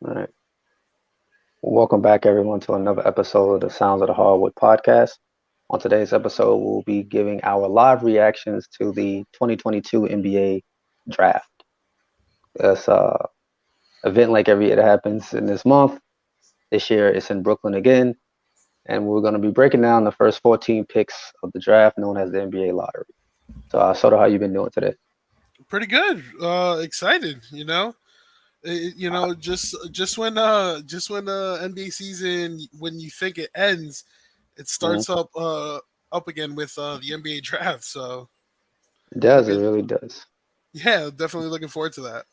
All right. Welcome back, everyone, to another episode of the Sounds of the Hardwood podcast. On today's episode, we'll be giving our live reactions to the 2022 NBA draft. This event, like every year that happens in this month, this year it's in Brooklyn again, and we're going to be breaking down the first 14 picks of the draft, known as the NBA lottery. So, Soto, how you been doing today? Pretty good. Excited. Just when NBA season, when you think it ends, it Hmm. starts up again with the NBA draft. So It does. It looking, really does. yeah, definitely looking forward to that.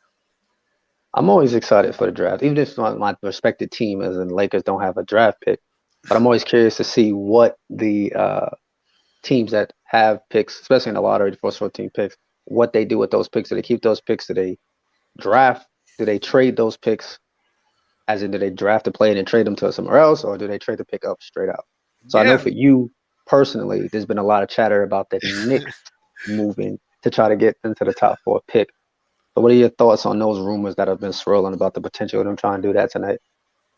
I'm always excited for the draft, even if my respected team, as in Lakers, don't have a draft pick. But I'm always curious to see what the teams that have picks, especially in the lottery, the first 14 picks, what they do with those picks. Do they keep those picks? Do they draft? Do they trade those picks? As in, do they draft a player and trade them to somewhere else, or do they trade the pick up straight out? So I know Yeah. for you personally, there's been a lot of chatter about the Knicks moving to try to get into the top four pick. So what are your thoughts on those rumors that have been swirling about the potential of them trying to do that tonight?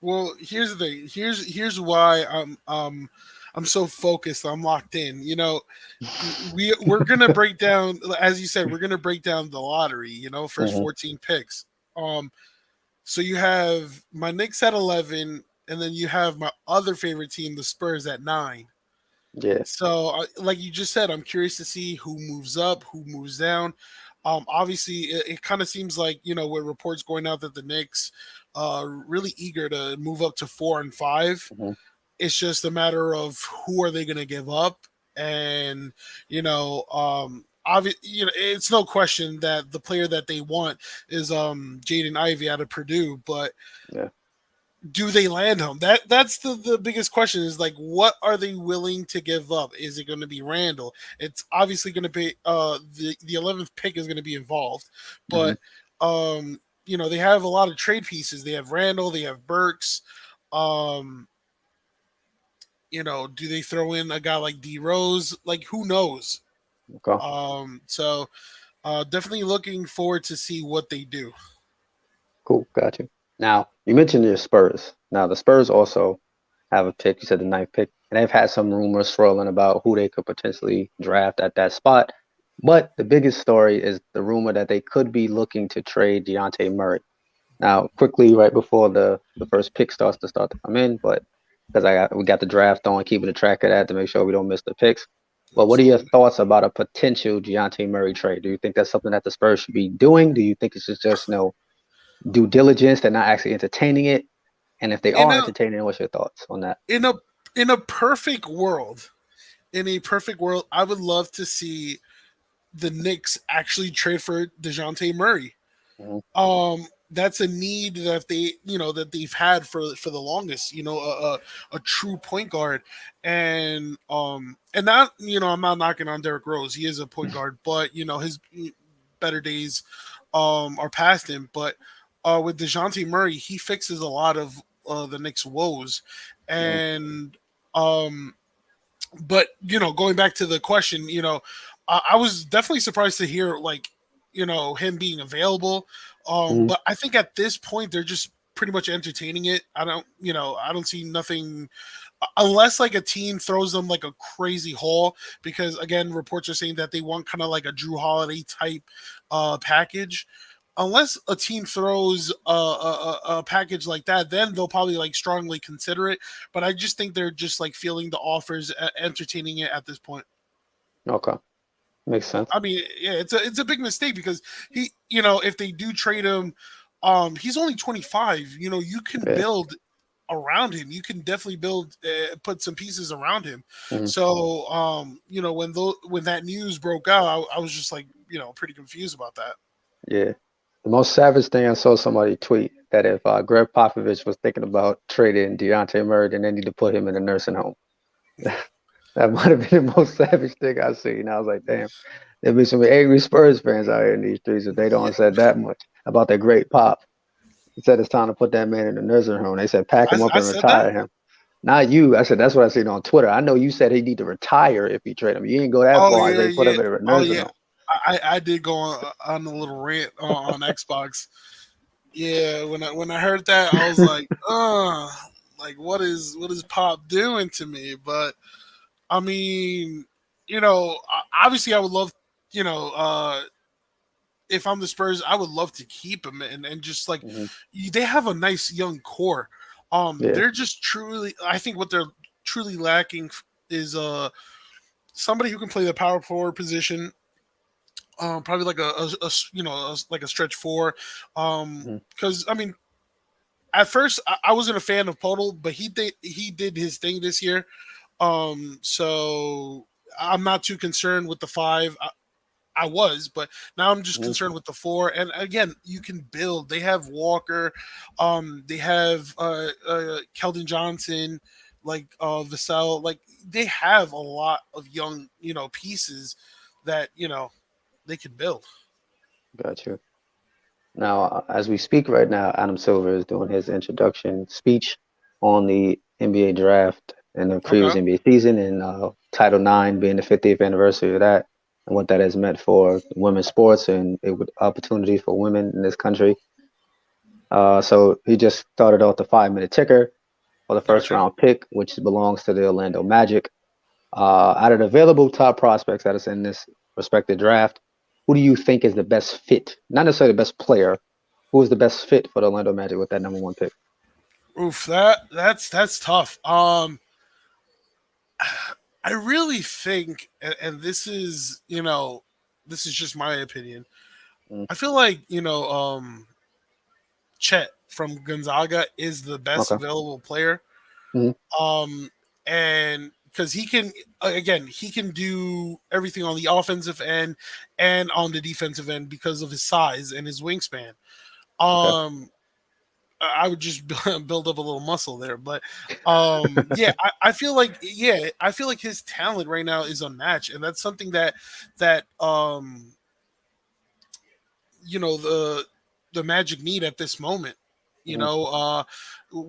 Well, here's the thing. Here's why I'm so focused. I'm locked in. We're gonna break down, as you said, we're gonna break down the lottery. First Hmm. 14 picks. Um, So you have my Knicks at 11, and then you have my other favorite team, the Spurs, at 9. Yeah. So, like you just said, I'm curious to see who moves up, who moves down. Obviously, it kind of seems like with reports going out that the Knicks are really eager to move up to 4 and 5. Hmm. It's just a matter of who are they going to give up, and it's no question that the player that they want is Jaden Ivey out of Purdue, but Yeah. do they land him? That's the biggest question, is like, what are they willing to give up? Is it going to be Randall? It's obviously going to be the 11th pick is going to be involved, Hmm. but they have a lot of trade pieces. They have Randall, they have Burks. Um, do they throw in a guy like D Rose? Like, who knows? Okay. So definitely looking forward to see what they do. Cool. Got you. Now you mentioned your Spurs. Now the Spurs also have a pick. You said the ninth pick, and they've had some rumors swirling about who they could potentially draft at that spot. But the biggest story is the rumor that they could be looking to trade Deontay Murray. Now, quickly, right before the first pick starts to come in, but because we got the draft on, keeping the track of that to make sure we don't miss the picks. But what are your Absolutely. thoughts about a potential Deontay Murray trade? Do you think that's something that the Spurs should be doing? Do you think it's just due diligence? They're not actually entertaining it, and if they In are a entertaining it, what's your thoughts on that? in a in a perfect world, I would love to see the Knicks actually trade for DeJounte Murray. Hmm. That's a need that they've had for the longest. A true point guard, and that I'm not knocking on Derrick Rose. He is a point guard, but his better days are past him. But with Dejounte Murray, he fixes a lot of the Knicks' woes, Hmm. and um, but going back to the question, I was definitely surprised to hear, like, him being available. Hmm. But I think at this point they're just pretty much entertaining it. I don't see nothing unless like a team throws them like a crazy haul, because again reports are saying that they want kind of like a Drew Holiday type package. Unless a team throws a package like that, then they'll probably like strongly consider it. But I just think they're just like feeling the offers, entertaining it at this point. Okay, makes sense. I mean, yeah, it's a big mistake, because if they do trade him, he's only 25. You can Yeah. build around him. You can definitely build, put some pieces around him. Hmm. So, when that news broke out, I was just like, pretty confused about that. Yeah. The most savage thing I saw somebody tweet that if Greg Popovich was thinking about trading Deontay Murray, then they need to put him in a nursing home. That might have been the most savage thing I've seen. I was like, damn, there'll be some angry Spurs fans out here in these streets if they don't Yeah, said that much about their great pop. He said it's time to put that man in the nursing home. They said pack him up I and said that. retire him. Not you. I said that's what I seen on Twitter. I know you said he need to retire if he trade him. You didn't go that Oh far and yeah, say put yeah. him in a Oh nursing yeah. home. I did go on a little rant on Xbox. Yeah, when I heard that, I was like, like what is Pop doing to me? But I mean, obviously, I would love, you know, if I'm the Spurs, I would love to keep him and just like Hmm. they have a nice young core. Yeah. They're just truly. I think what they're truly lacking is somebody who can play the power forward position. Probably like like a stretch four. Hmm. Because I mean, at first I wasn't a fan of Podol, but he did his thing this year. So I'm not too concerned with the five. I was, but now I'm just Hmm. concerned with the four. And again, you can build. They have Walker, they have Keldon Johnson, like Vassell. Like they have a lot of young, pieces that they can build. Got you. Now, as we speak right now, Adam Silver is doing his introduction speech on the NBA draft and the previous Okay. NBA season, and Title IX being the 50th anniversary of that, and what that has meant for women's sports and opportunities for women in this country. So he just started off the 5 minute ticker for the first Gotcha. round pick, which belongs to the Orlando Magic. Out of the available top prospects that is in this respected draft, who do you think is the best fit? Not necessarily the best player. Who is the best fit for the Orlando Magic with that number one pick? Oof, that's tough. I really think, and this is just my opinion. Mm, I feel like Chet from Gonzaga is the best okay. available player. Hmm. Um, and because he can do everything on the offensive end and on the defensive end because of his size and his wingspan. Okay. Um, I would just build up a little muscle there, but yeah, I feel like his talent right now is unmatched, and that's something that the Magic need at this moment. You Hmm. know, uh,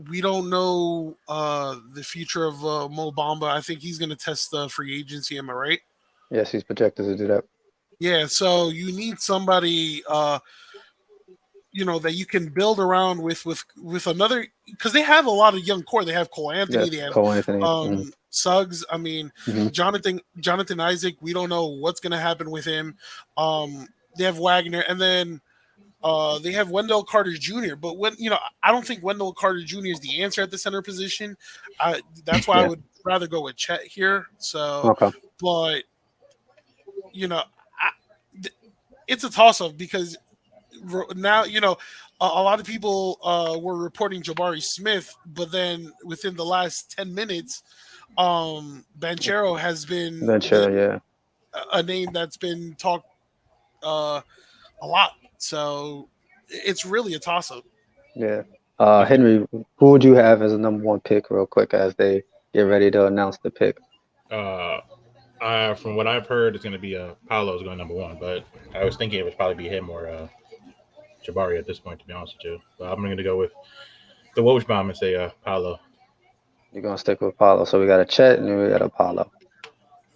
we don't know the future of Mo Bamba. I think he's going to test the free agency. Am I right? Yes, he's projected to do that. Yeah. So you need somebody, that you can build around with another because they have a lot of young core. They have Cole Anthony. Yes, They have Cole Anthony. Hmm. Suggs. I mean, Hmm. Jonathan Isaac. We don't know what's going to happen with him. They have Wagner, and then they have Wendell Carter Jr. But I don't think Wendell Carter Jr. is the answer at the center position. That's why I Yeah. would rather go with Chet here. So, Okay. but you know, it's a toss up because now a lot of people were reporting Jabari Smith, but then within the last 10 minutes, Banchero has been Then sure, yeah. a name that's been talked uh, a lot. So it's really a toss up. Yeah. Is it Henry, who would you have as a number one pick, real quick, as they get ready to announce the pick? uh from what I've heard, it's going to be Paolo's going number one, but I was thinking it would probably be him or Jabari at this point, to be honest with you. But I'm going to go with the Woj bomb and say Paolo. You're gonna stick with Paulo. So we got a Chet and then we got a Paulo.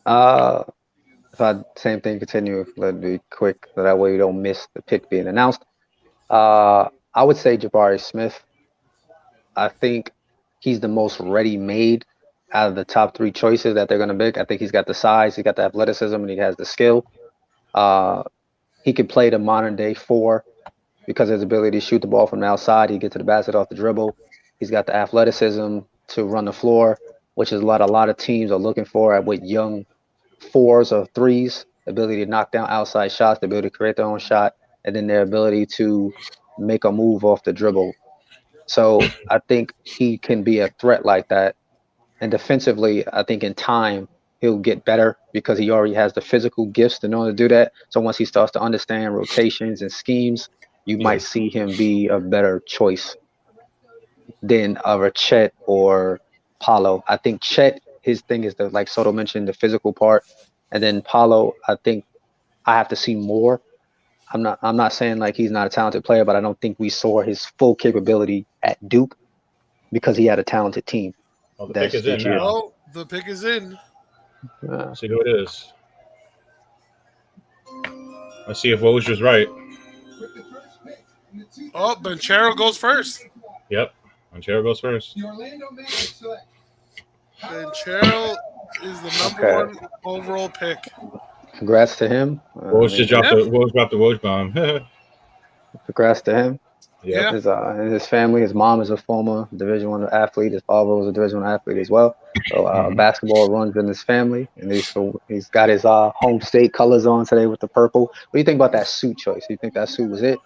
Uh, if I same thing continue, let me be quick, so that way we don't miss the pick being announced. I would say Jabari Smith. I think he's the most ready-made out of the top three choices that they're gonna pick. I think he's got the size, he got the athleticism, and he has the skill. Uh, he can play the modern day four because of his ability to shoot the ball from the outside. He gets to the basket off the dribble. He's got the athleticism to run the floor, which is what a lot of teams are looking for with young fours or threes, the ability to knock down outside shots, the ability to create their own shot, and then their ability to make a move off the dribble. So I think he can be a threat like that. And defensively, I think in time he'll get better because he already has the physical gifts to know how to do that. So once he starts to understand rotations and schemes, you Yeah, might see him be a better choice than a Chet or Paulo. I think Chet, his thing is the, like Soto mentioned, the physical part, and then Paulo, I think I have to see more. I'm not saying like he's not a talented player, but I don't think we saw his full capability at Duke because he had a talented team well, the pick that's is in this year. now. Oh, the pick is in. Uh, Let's see who it is. Let's see if Woj was right. Oh, Banchero goes first. Yep. Banchero goes first. Banchero is the number Okay. one overall pick. Congrats to him. I Woj just mean, dropped Yeah, the Woj bomb. congrats to him. Yep. yeah. His family. His mom is a former Division One athlete. His father was a Division One athlete as well. So Mhm. basketball runs in his family, and he's got his home state colors on today with the purple. What do you think about that suit choice? You think that suit was it?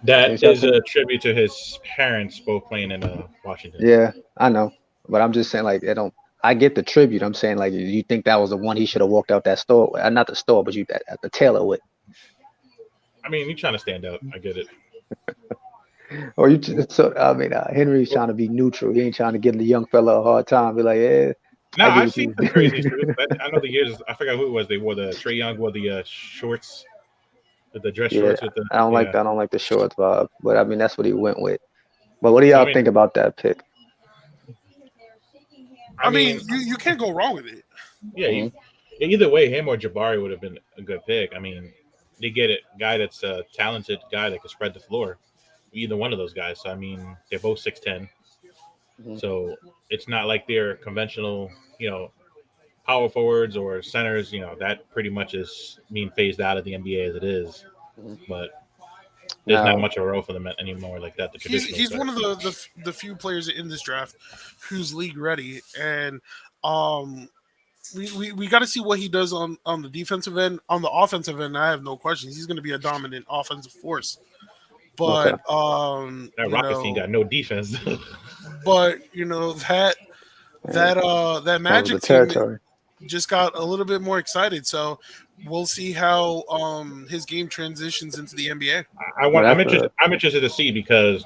That Did y'all is think? a tribute to his parents both playing in Washington. Yeah, I know, but I'm just saying like it don't. I get the tribute. I'm saying like you think that was the one he should have walked out that store with. Not the store, but you at the tailor with. I mean, he's trying to stand out. I get it. Or so I mean, Henry's trying to be neutral. He ain't trying to give the young fella a hard time. Be like, yeah, No, I get I've what seen you some crazy shit. was I know the years. I forgot who it was. They wore the Trey Young wore the shorts, the dress Yeah, shorts with the I don't like yeah. that. I don't like the shorts vibe. But I mean, that's what he went with. But what do So y'all think about that pick? I I mean, mean, you can't go wrong with it. yeah. Hmm. Either way, him or Jabari would have been a good pick. I mean, they get a guy that's a talented guy that can spread the floor. Either one of those guys. So I mean, they're both 6'10". Hmm. So it's not like they're conventional, power forwards or centers. That pretty much is being phased out of the NBA as it is. Hmm. But there's not Now, much of a role for them anymore like that. The He's traditional he's center. one of the few players in this draft who's league ready, and um, we got to see what he does on the defensive end. On the offensive end, I have no questions. He's going to be a dominant offensive force. okay, But That Rockets team got no defense. that yeah, that cover Magic the team territory. just got a little bit more excited. So we'll see how his game transitions into the NBA. But I'm that's interested. I'm interested to see because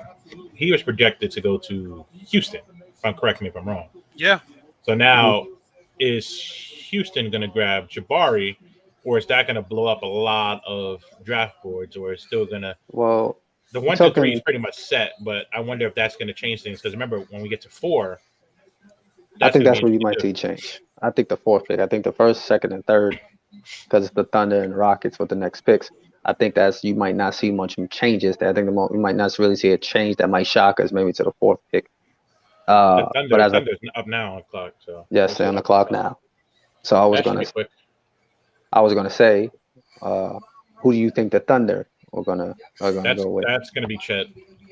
he was projected to go to Houston. If I'm correct me if I'm wrong. Yeah, So mhm. now is Houston going to grab Jabari, or is that going to blow up a lot of draft boards, or is still going to Well, the you're 1 through 3 is talking. pretty much set? But I wonder if that's going to change things because remember when we get to 4, I that's think going to be that's where you interesting might too. see change. I think the fourth pick. I think the first, second, and third, because it's the Thunder and Rockets with the next picks. I think that's you might not see much changes there. I think you might not really see a change that might shock us maybe to the fourth pick. The But as a Thunder's up now on clock, so yeah, we'll stay see on what the happens. clock now. So That should be quick. I was gonna say, uh, who do you think the Thunder are gonna That's go with? that's going to be Chet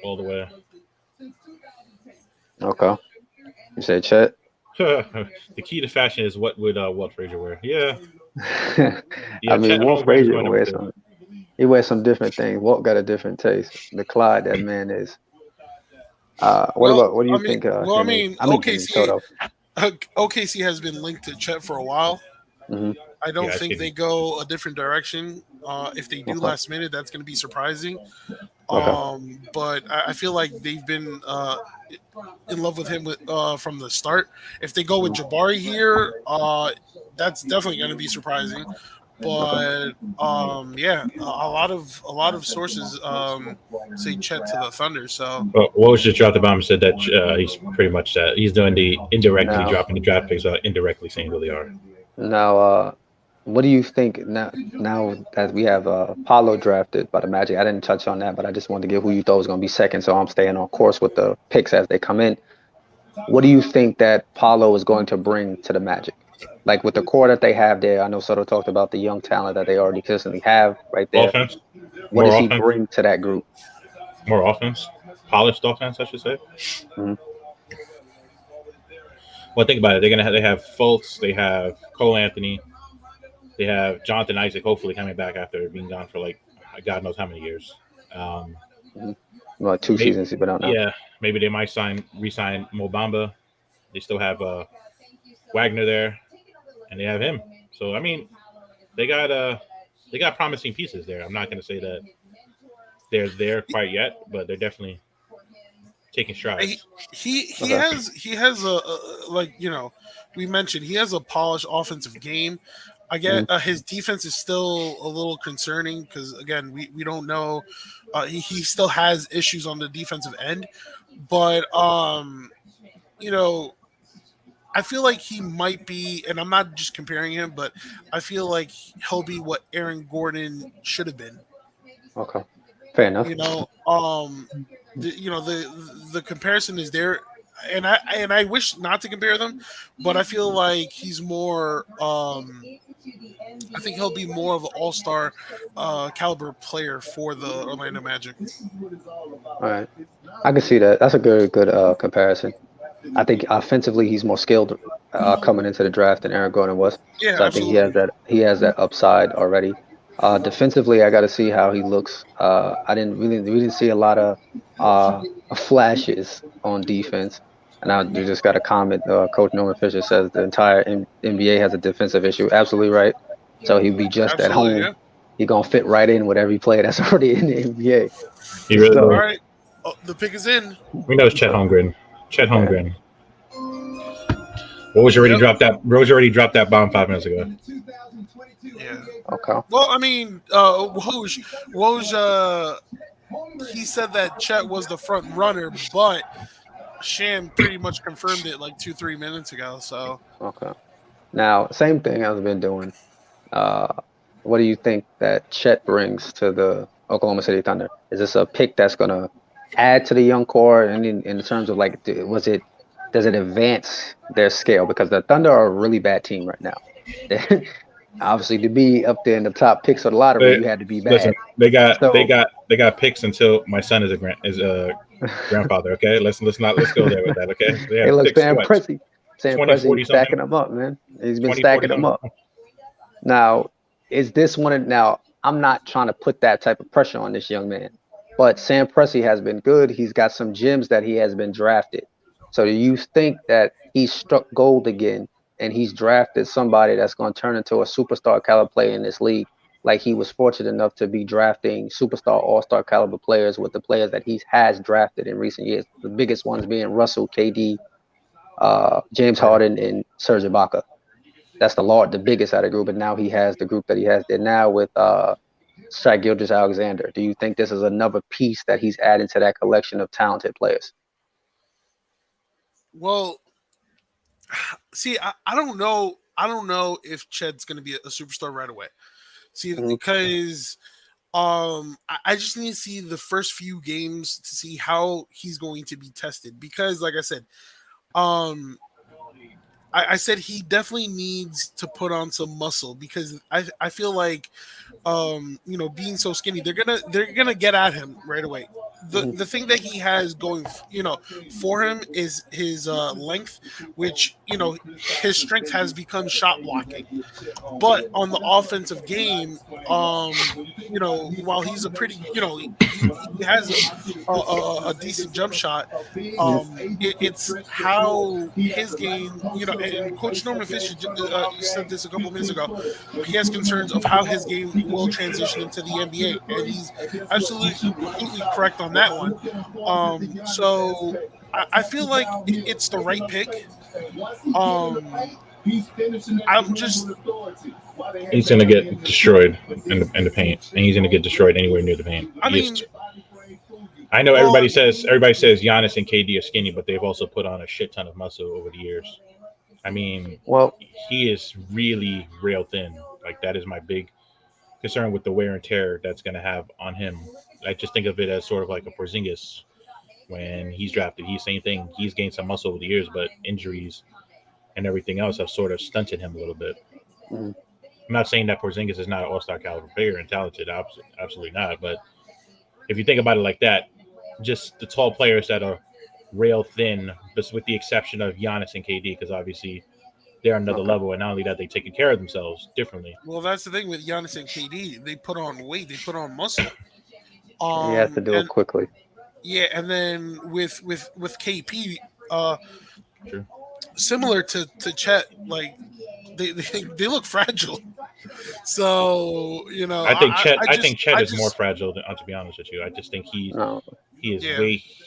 all the way. Okay, you say Chet. The key to fashion is what would Walt Frazier wear? Yeah, I yeah. mean, Chet Wolf Holmgren is Frazier going number wears 2. some. He wears some different things. Walt got a different taste. The Clyde that man is. What do you think, Henry? I mean Henry Soto. OKC has been linked to Chet for a while. Hmm. I Yeah, don't I think see. they go a different direction. If they do Okay. last minute, that's going to be surprising. Okay. But I feel like they've been in love with him from the start. If they go with Mhm. Jabari here, that's definitely going to be surprising. Okay. But yeah, a lot of sources say Chet to the Thunder. So Well, Woj just dropped the bomb and said that he's pretty much that he's doing the indirectly Now, dropping the draft picks, indirectly saying who they are. now, what do you think now? Now that we have Paulo drafted by the Magic, I didn't touch on that, but I just wanted to get who you thought was going to be second, so I'm staying on course with the picks as they come in. What do you think that Paulo is going to bring to the Magic? Like with the core that they have there, I know Soto talked about the young talent that they already consistently have right there. Offense, What more does he offense, bring to that group? more offense, polished offense, I should say. Mhm. Well, think about it. They have Fultz, they have Cole Anthony, they have Jonathan Isaac, hopefully coming back after being gone for like God knows how many years. Um, Mhm. Well, two maybe, seasons he's been out now. yeah, maybe they might re-sign Mobamba. They still have Wagner there, and they have him. So I mean, they got they got promising pieces there. I'm not going to say that they're there quite yet, but they're definitely taking he strides. he Okay. has like we mentioned he has a polished offensive game. I get Mhm. his defense is still a little concerning because again we don't know he still has issues on the defensive end, but you know I feel like he might be, and I'm not just comparing him, but I feel like he'll be what Aaron Gordon should have been. Okay. Fair enough. The comparison is there, and I wish not to compare them, but I feel like he's more. I think he'll be more of an all-star caliber player for the Orlando Magic. All right, I can see that. That's a good comparison. I think offensively he's more skilled coming into the draft than Aaron Gordon was. Yeah, So I think absolutely. he has that upside already. Defensively, I got to see how he looks. We didn't see a lot of flashes on defense. And I just got a comment. Coach Norman Fisher says the entire NBA has a defensive issue. Absolutely right. So he'd be just at Absolutely, home. yeah. He's gonna fit right in with every player that's already in the NBA. He really All So, will. right, the pick is in. We know it's Chet Holmgren. Chet yeah. Holmgren. Woj already Yep. dropped that. Rose already dropped that bomb 5 minutes ago. Yeah. Okay. Well, I mean, Woj, he said that Chet was the front runner, but Sham pretty much confirmed it like 2-3 minutes ago. So Okay. Now, same thing I've been doing. What do you think that Chet brings to the Oklahoma City Thunder? Is this a pick that's gonna add to the young core, and in terms of like, does it advance their scale? Because the Thunder are a really bad team right now. Obviously, to be up there in the top picks of the lottery, you had to be bad. Listen, they got So- picks until my son is a grandfather. Okay, let's go there with that. Okay, they Hey, have look, picks Sam what? Presti. 20, 40 stacking something? them up, man. He's been 20, stacking 40 them up. something. Now, is this one? Now, I'm not trying to put that type of pressure on this young man, but Sam Presti has been good. He's got some gems that he has been drafted. So, do you think that he's struck gold again and he's drafted somebody that's going to turn into a superstar caliber player in this league? Like he was fortunate enough to be drafting superstar, all-star caliber players with the players that he has drafted in recent years. The biggest ones being Russell, KD, James Harden, and Serge Ibaka. That's the biggest out of the group, and now he has the group that he has there now with Shai Gilgeous-Alexander. Do you think this is another piece that he's adding to that collection of talented players? well, see, I don't know. I don't know if Chet's going to be a superstar right away. See, because I just need to see the first few games to see how he's going to be tested. Because, like I said, I said he definitely needs to put on some muscle because I feel like being so skinny, they're gonna get at him right away. The thing that he has going for him is his length, which his strength has become shot blocking. But on the offensive game, while he's a pretty he has a decent jump shot. It's how his game, and Coach Norman Fisher said this a couple minutes ago. He has concerns of how his game will transition into the NBA, and he's absolutely correct on that one. So I feel like it's the right pick. I'm just. He's gonna get destroyed in the paint, and he's gonna get destroyed anywhere near the paint. I know everybody says Giannis and KD are skinny, but they've also put on a shit ton of muscle over the years. I mean, he is really real thin. Like that is my big concern with the wear and tear that's going to have on him. I just think of it as sort of like a Porzingis when he's drafted. He's same thing. He's gained some muscle over the years, but injuries and everything else have sort of stunted him a little bit. Mm-hmm. I'm not saying that Porzingis is not an all-star caliber player and talented. Absolutely not. But if you think about it like that, just the tall players that are rail thin, just with the exception of Giannis and KD, because obviously they're another level, and not only that, they're taking care of themselves differently. Well, that's the thing with Giannis and KD. They put on weight. They put on muscle. You have to do it quickly. Yeah, and then with KP, True. Similar to Chet, like they look fragile. So I think Chet is more fragile than, to be honest with you. I just think he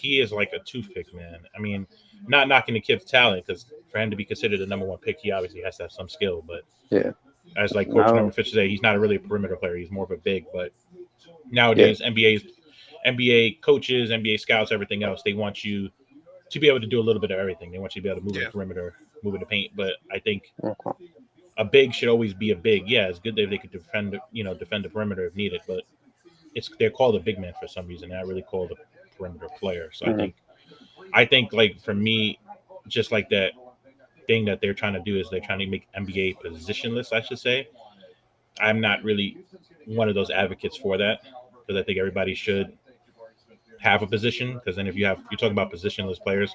is like a toothpick, man. I mean, not knocking the kid's talent, because for him to be considered the number one pick, he obviously has to have some skill. But as like Coach Norman Fisher said, he's not really a perimeter player. He's more of a big. But nowadays, NBA coaches, NBA scouts, everything else, they want you to be able to do a little bit of everything. They want you to be able to move in the perimeter, move in the paint. But I think a big should always be a big. Yeah, it's good that they could defend the perimeter if needed, but they're called a big man for some reason. They're not really called a perimeter player. So Mhm. I think like for me, just like that thing that they're trying to do is they're trying to make NBA positionless. I should say. I'm not really one of those advocates for that because I think everybody should have a position. Because then if you talk about positionless players,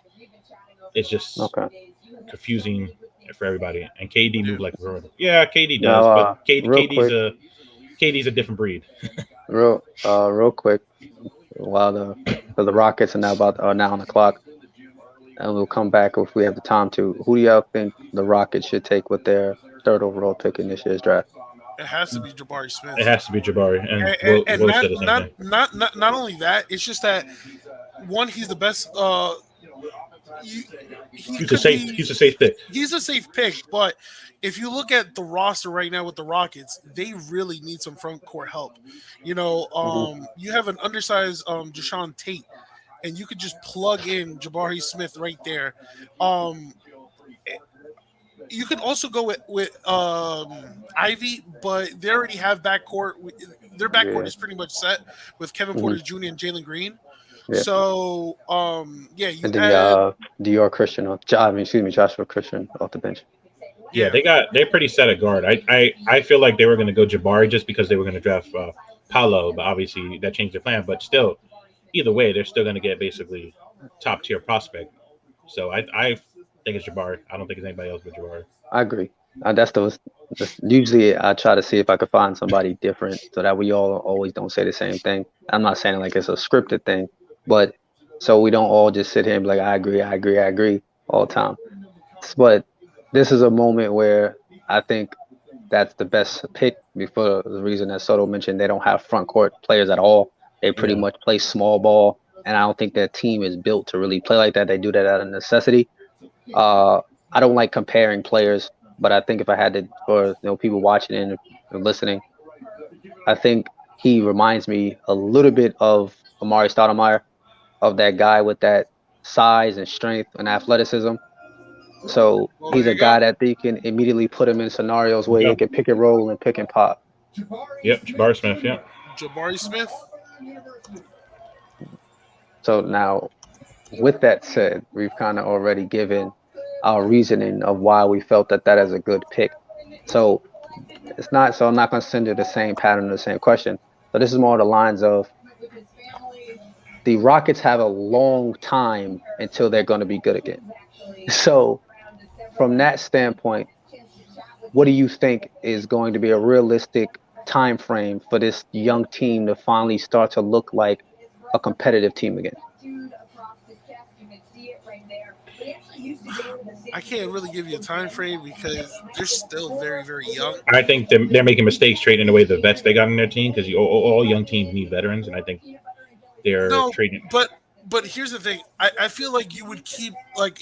it's just Okay. confusing for everybody. And KD Yeah. move like a perimeter. Yeah, KD Now, does, but real quick, KD's a different breed. real quick, while the Rockets are now on the clock, and we'll come back if we have the time to. Who do y'all think the Rockets should take with their third overall pick in this year's draft? It has to be Jabari It Smith. has to be Jabari, and And Will said the same thing. not only that, it's just that one, he's the best. He, he could be He's a safe pick. he's a safe pick, but if you look at the roster right now with the Rockets, they really need some front court help. You have an undersized Deshaun Tate, and you could just plug in Jabari Smith right there. Um, you could also go with Ivy, but they already have backcourt. Their backcourt Yeah, is pretty much set with Kevin hmm Porter Jr. and Jalen Green. yeah. So yeah, you And then add Dior Christian, excuse me, Joshua Christian off the bench. Yeah, yeah. they're pretty set at guard. I feel like they were going to go Jabari just because they were going to draft Paolo, but obviously that changed their plan. But still, either way, they're still going to get basically top tier prospect. So I think it's Jabari. I don't think it's anybody else but Jabari. I agree. Usually I try to see if I could find somebody different so that we all always don't say the same thing. I'm not saying like it's a scripted thing, but so we don't all just sit here and be like, I agree all the time. But this is a moment where I think that's the best pick for the reason that Soto mentioned they don't have front court players at all. They pretty Yeah, much play small ball, and I don't think their team is built to really play like that. They do that out of necessity. Uh, I don't like comparing players, but I think if I had to, for people watching and listening, I think he reminds me a little bit of Amari Stoudemire, of that guy with that size and strength and athleticism. So Well, he's there a you go. guy that they can immediately put him in scenarios there where you they go. can pick and roll and pick and pop. Yep, Jabari Smith. Yeah, Jabari Smith. So now, with that said, we've kind of already given our reasoning of why we felt that is a good pick. So it's not. So I'm not going to send you the same pattern, the same question. So this is more the lines of the Rockets have a long time until they're going to be good again. So from that standpoint, what do you think is going to be a realistic time frame for this young team to finally start to look like a competitive team again? I can't really give you a time frame because they're still very, very young. I think they're making mistakes trading away the vets they got in their team because all young teams need veterans, and I think they're No, trading. but here's the thing. I feel like you would keep like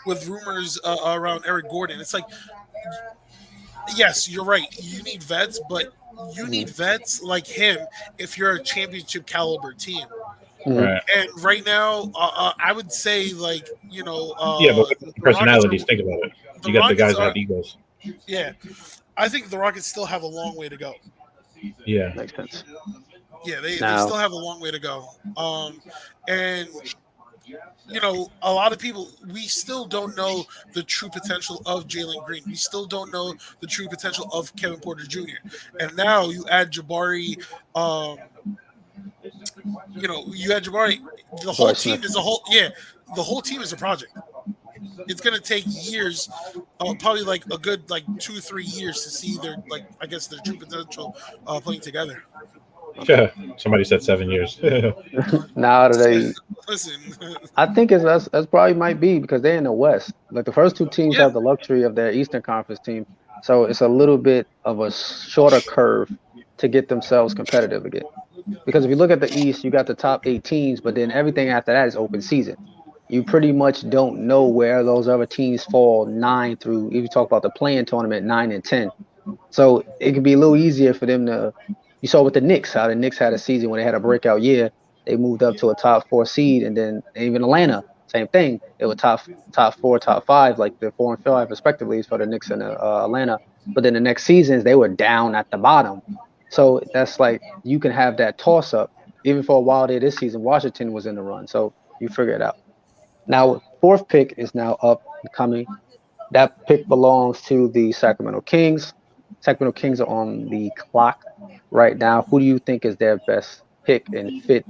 with rumors around Eric Gordon. It's like yes, you're right. You need vets, but you need Mm-hmm. vets like him if you're a championship caliber team. Mm-hmm. Right. And right now, I would say like Yeah, but with the Rockets personalities, are think about it. the You got the Rockets guys that are have egos. yeah. I think the Rockets still have a long way to go. Yeah. Makes sense. Yeah, they Now, still have a long way to go. And a lot of people, we still don't know the true potential of Jalen Green. We still don't know the true potential of Kevin Porter Jr. And now you add Jabari. Um, you add Jabari. The whole Jabari team Smith. is a whole. Yeah, the whole team is a project. It's gonna take years, probably like a good like 2-3 years to see their I guess their true potential playing together. Somebody said 7 years. Now that they, Listen, I think that's probably might be because they're in the West. Like the first two teams yeah, have the luxury of their Eastern Conference team, so it's a little bit of a shorter curve to get themselves competitive again. Because if you look at the East, you got the top 8 teams, but then everything after that is open season. You pretty much don't know where those other teams fall 9 through. If you talk about the playing tournament, 9 and 10, so it could be a little easier for them to. You saw with the Knicks how the Knicks had a season when they had a breakout year. They moved up to a top 4 seed, and then even Atlanta, same thing. They were top four, top five, like the 4 and 5 respectively for the Knicks and Atlanta. But then the next seasons they were down at the bottom. So that's like you can have that toss up. Even for a while there this season, Washington was in the run. So you figure it out. Now, fourth pick is now up and coming. That pick belongs to the Sacramento Kings. Sacramento Kings are on the clock right now. Who do you think is their best pick and fit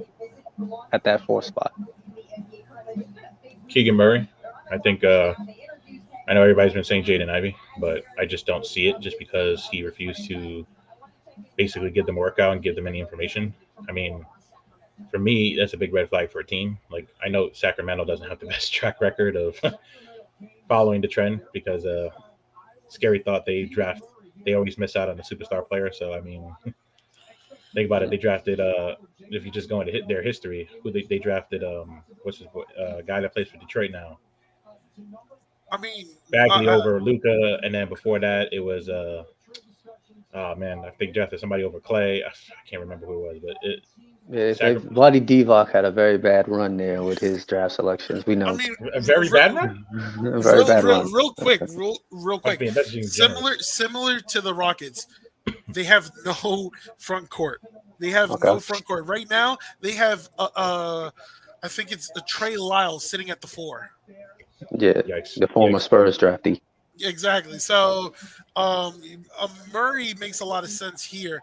at that fourth spot? Keegan Murray. I think I know everybody's been saying Jaden Ivey, but I just don't see it just because he refused to basically give them a workout and give them any information. I mean, for me, that's a big red flag for a team. Like I know Sacramento doesn't have the best track record of following the trend because Scary thought they always miss out on a superstar player. So I mean, think about it. They drafted if you just go into their history, who they drafted what's his boy guy that plays for Detroit now. I mean, Bagley over Luca, and then before that it was oh man, I think drafted somebody over Clay. I can't remember who it was, but Bloody Divock had a very bad run there with his draft selections. We I know mean, a very bad run. a very bad run. real quick, real quick. That's being generous. Similar to the Rockets, they have no front court. They have Okay. no front court right now. They have I think it's a Trey Lyles sitting at the 4. Yeah, Yikes. the former Yikes. Spurs draftee. Exactly. So Murray makes a lot of sense here.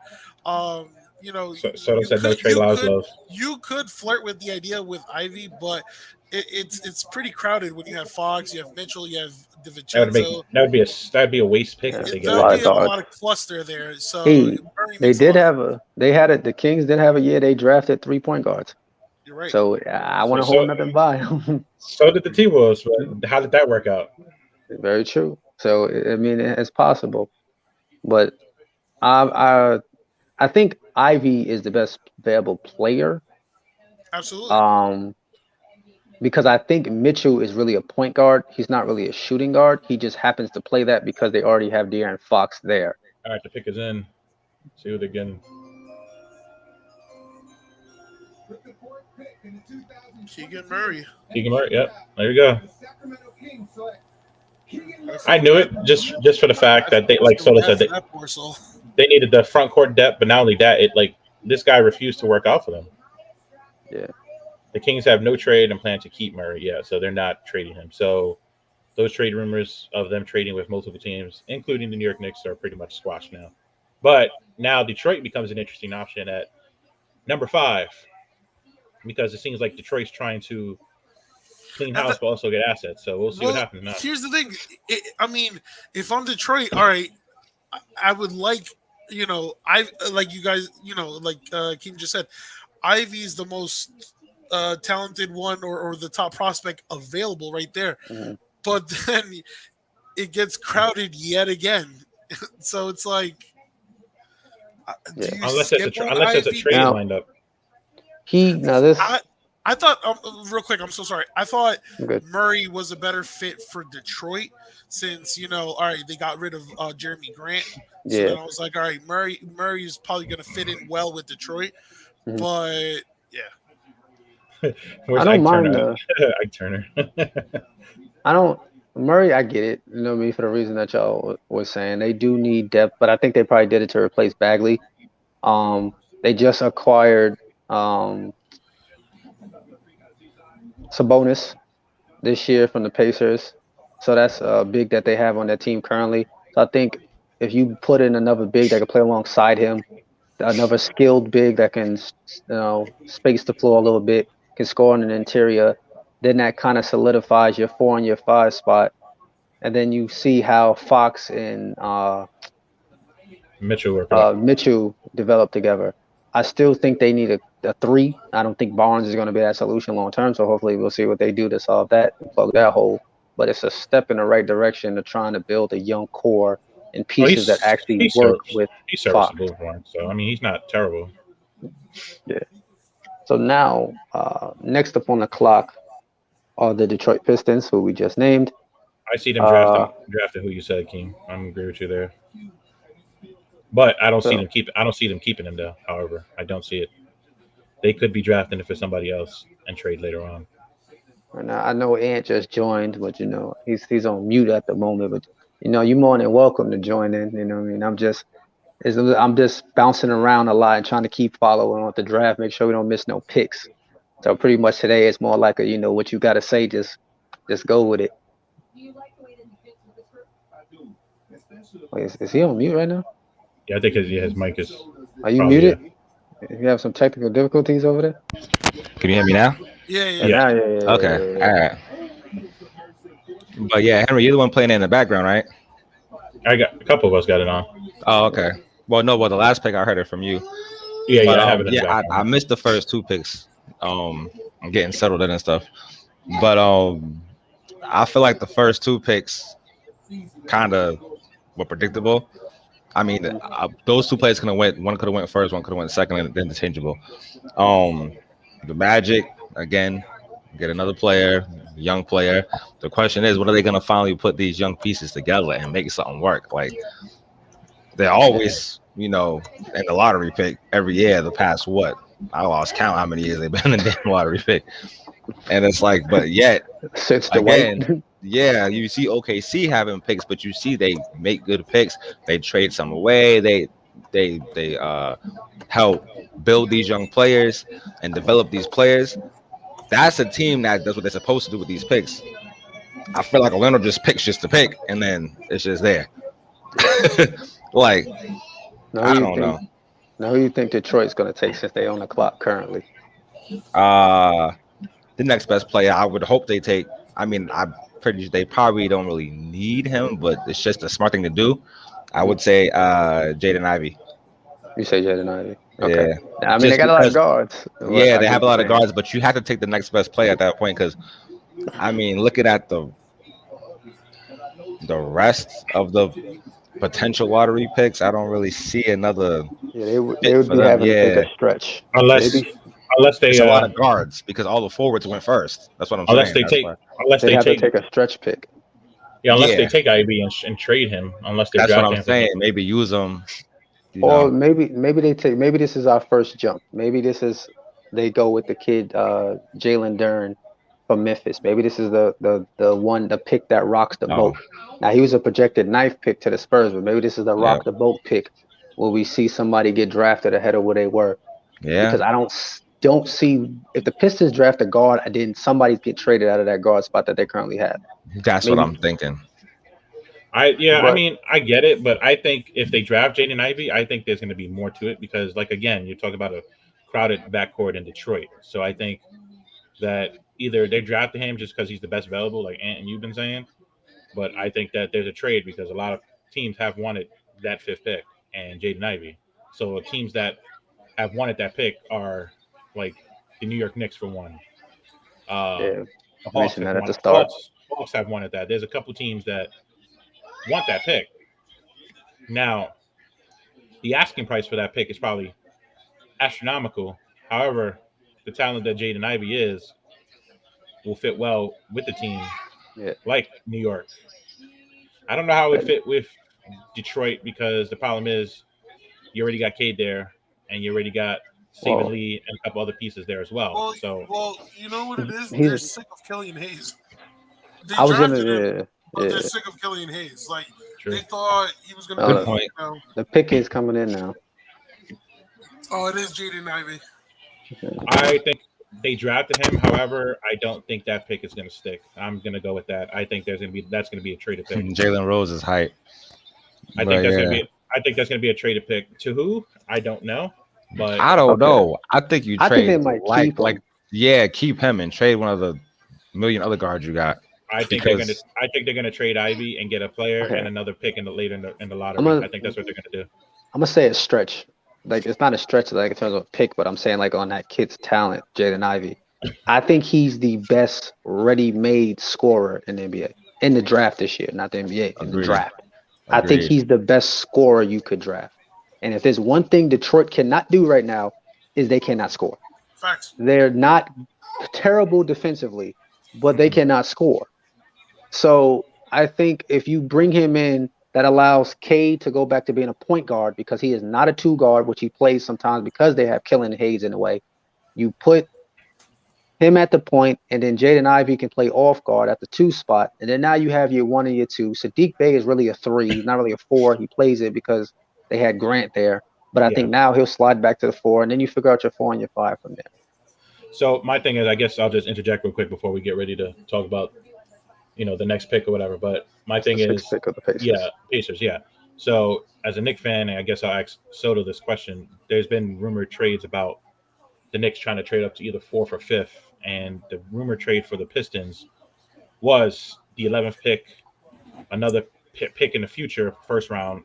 You know, Soto said no Trey Lyles love. you could flirt with the idea with Ivy, but it's pretty crowded when you have Fox, you have Mitchell, you have DiVincenzo. That'd be a waste pick Yeah. if they A get lot There'd of be a guards. lot of cluster there. So Hey, Murray They makes a did lot have the Kings did have a year they drafted 3-point guards. you're right. So I want to So- hold nothing by them. So did the T Wolves, but how did that work out? Very true. So I mean, it's possible, but I I think Ivy is the best available player. Absolutely. Because I think Mitchell is really a point guard. He's not really a shooting guard. He just happens to play that because they already have De'Aaron Fox there. All right, the pick is in. See what they're getting. Keegan Murray. Keegan Murray. Yep, there you go. I knew it just for the fact that they, like Soto said, That poor soul. they needed the front court depth, but not only that, this guy refused to work out for them. Yeah. The Kings have no trade and plan to keep Murray. Yeah, so they're not trading him. So those trade rumors of them trading with multiple teams, including the New York Knicks, are pretty much squashed now. But now Detroit becomes an interesting option at number 5 because it seems like Detroit's trying to clean house but also get assets. So we'll see what happens now. Here's the thing. I mean, if I'm Detroit, all right, I would like, like you guys, like Keem just said, Ivy's the most talented one or the top prospect available right there. Mm-hmm. But then it gets crowded yet again. So it's like, unless there's a trade now, lined up. I thought, real quick, I'm so sorry. I thought Good. Murray was a better fit for Detroit since, all right, they got rid of Jeremy Grant. So then I was like, all right, Murray is probably going to fit in well with Detroit. Mm-hmm. But, yeah. Where's I don't Ike mind Turner? Ike Turner. Murray, I get it. You know what I mean? For the reason that y'all was saying. They do need depth, but I think they probably did it to replace Bagley. They just acquired Sabonis this year from the Pacers. So that's a big that they have on their team currently. So I think if you put in another big that can play alongside him, another skilled big that can, space the floor a little bit, can score on an interior, then that kind of solidifies your 4 and your 5 spot. And then you see how Fox and Mitchell develop together. I still think they need a 3. I don't think Barnes is going to be that solution long term. So hopefully we'll see what they do to solve that and plug that hole. But it's a step in the right direction to trying to build a young core and pieces that actually work with he's serviceable for him. So I mean, he's not terrible. Yeah. So now, next up on the clock are the Detroit Pistons, who we just named. I see them drafting who you said, King. I'm agree with you there. But I don't see them keeping him though. However, I don't see it. They could be drafting it for somebody else and trade later on. And I know Ant just joined, but he's on mute at the moment. But you're more than welcome to join in. You know what I mean? I'm just I'm just bouncing around a lot and trying to keep following on the draft, make sure we don't miss no picks. So pretty much today it's more like what you got to say, just go with it. Wait, is he on mute right now? Yeah, I think his mic is. Are you probably, muted? You have some technical difficulties over there? Can you hear me now? Yeah. Yeah. Okay. All right. But yeah, Henry, you're the one playing it in the background, right? I got a couple of us got it on. Oh, okay. Well, no, the last pick I heard it from you. Yeah, But, I have it. In the I background. missed the first two picks. I'm getting settled in and stuff. But I feel like the first two picks kind of were predictable. I mean, those two players could have went. One could have went first. One could have went second. And interchangeable. The Magic again, get another player, young player. The question is, when are they going to finally put these young pieces together and make something work? Like they're always, in the lottery pick every year. The past I lost count how many years they've been in the damn lottery pick, and it's like, but yet Since the again, white. yeah, you see OKC having picks, but you see they make good picks. They trade some away. They help build these young players and develop these players. That's a team that does what they're supposed to do with these picks. I feel like Orlando just picks just to pick, and then it's just there. Like, I don't know. Now, who you think Detroit's going to take since they own the clock currently? The next best player, I would hope they take. I mean, I'm pretty sure they probably don't really need him, but it's just a smart thing to do. I would say Jaden Ivey. You say Jaden Ivey? Okay. Yeah. I mean, they got a lot of guards. Yeah, they have a lot of guards, but you have to take the next best player at that point because, I mean, looking at the rest of the potential lottery picks, I don't really see another. Yeah, they would be having to take a stretch. Unless they it's a lot of guards because all the forwards went first. That's what I'm saying. They have to take a stretch pick. Yeah, unless they take Ivy and trade him. Unless they. That's what I'm saying. Maybe use them. Or maybe they take. Maybe this is our first jump. Maybe they go with the kid Jalen Duren from Memphis. Maybe this is the pick that rocks the boat. Now he was a projected ninth pick to the Spurs, but maybe this is the rock the boat pick where we see somebody get drafted ahead of where they were. Yeah. Because I don't see if the Pistons draft a guard, somebody get traded out of that guard spot that they currently have. That's what I'm thinking. I mean, I get it, but I think if they draft Jaden Ivey, I think there's going to be more to it because, like, again, you're talking about a crowded backcourt in Detroit. So I think that either they drafted him just because he's the best available, like Ant and you've been saying, but I think that there's a trade because a lot of teams have wanted that fifth pick and Jaden Ivey. So teams that have wanted that pick are like the New York Knicks for one. The Hawks that at the start. Hawks have wanted that. There's a couple teams that want that pick. Now, the asking price for that pick is probably astronomical. However, the talent that Jaden Ivey will fit well with the team, like New York. I don't know how it fit with Detroit because the problem is you already got Cade there, and you already got Saban Lee and a couple other pieces there as well. Well, you know what it is? They're sick of Killian Hayes. They're sick of Killian Hayes. Like they thought he was going to. Good point. The pick is coming in now. Oh, it is Jaden Ivey. I think they drafted him. However, I don't think that pick is going to stick. I'm going to go with that. I think that's going to be a traded pick. Jalen Rose is hype. I think that's going to be a traded pick. To who? I don't know. But I don't know. I think you trade. I think they might keep him and trade one of the million other guards you got. I think they're gonna trade Ivy and get a player and another pick later in the lottery. I think that's what they're gonna do. I'm gonna say a stretch. Like it's not a stretch like in terms of a pick, but I'm saying like on that kid's talent, Jaden Ivey. I think he's the best ready-made scorer in the NBA in the draft this year, not the NBA in the draft. I think he's the best scorer you could draft. And if there's one thing Detroit cannot do right now, is they cannot score. Facts. They're not terrible defensively, but they cannot score. So I think if you bring him in, that allows Cade to go back to being a point guard because he is not a two guard, which he plays sometimes because they have Killian Hayes in the way. You put him at the point, and then Jaden Ivey can play off guard at the two spot. And then now you have your one and your two. Saddiq Bey is really a three. He's not really a four. He plays it because they had Grant there. But I Yeah. think now he'll slide back to the 4, and then you figure out your 4 and your 5 from there. So my thing is, I guess I'll just interject real quick before we get ready to talk about, the next pick or whatever. But my It's the thing 6th is, pick of the Pacers. yeah, Pacers, yeah. So as a Knicks fan, and I guess I'll ask Soto this question. There's been rumored trades about the Knicks trying to trade up to either 4th or 5th, and the rumored trade for the Pistons was the 11th pick, another pick in the future, first round,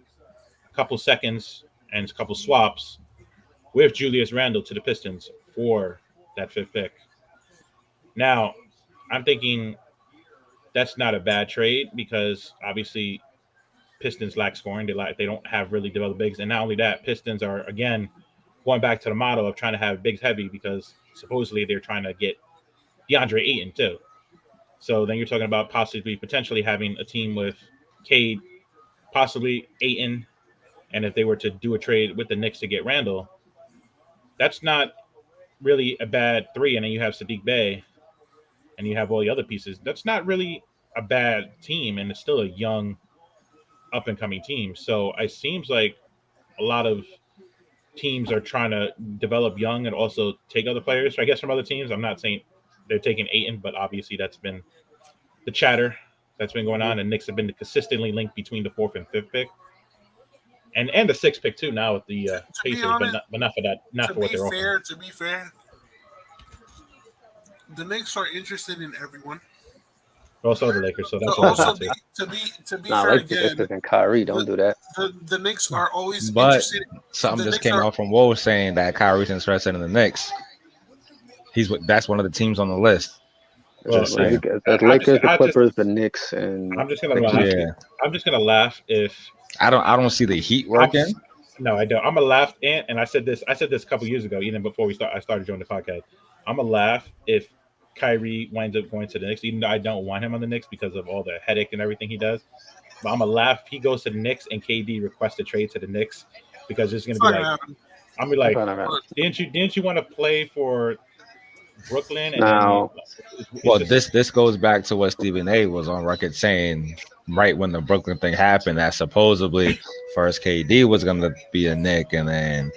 a couple seconds, and a couple swaps with Julius Randle to the Pistons for that 5th pick. Now, I'm thinking that's not a bad trade because obviously Pistons lack scoring. They don't have really developed bigs, and not only that, Pistons are again going back to the model of trying to have bigs heavy because supposedly they're trying to get DeAndre Ayton too. So then you're talking about possibly potentially having a team with Cade, possibly Ayton, and if they were to do a trade with the Knicks to get Randall, that's not really a bad 3. And then you have Sadiq Bey, and you have all the other pieces. That's not really a bad team, and it's still a young, up and coming team. So it seems like a lot of teams are trying to develop young and also take other players, I guess, from other teams. I'm not saying they're taking Ayton, but obviously that's been the chatter that's been going on. And Knicks have been consistently linked between the 4th and 5th pick. And the 6th pick, too, now with the Pacers, honest, but not for that, not for what they're offering. To be fair, the Knicks are interested in everyone. Also the Lakers, so that's To what also I'm be saying. to be Nah, fair like this again, and Kyrie, don't do that. the Knicks are always But interested. something The just Knicks came are out from Woj saying that Kyrie's interested in the Knicks. That's one of the teams on the list. Well, Just Well, saying. the Lakers, the Clippers, the Knicks, and I'm just gonna the laugh. Heat. Yeah, I'm just gonna laugh if I don't see the Heat working. no, I don't. I'm gonna laugh, and I said this. I said this a couple years ago, even before I started doing the podcast. I'm gonna laugh if Kyrie winds up going to the Knicks, even though I don't want him on the Knicks because of all the headache and everything he does. But I'm gonna laugh if he goes to the Knicks and KD requests a trade to the Knicks because it's gonna be like I'm gonna be like, didn't you want to play for Brooklyn? And now, well, this goes back to what Stephen A was on record saying right when the Brooklyn thing happened that supposedly first KD was gonna be a Knick, and then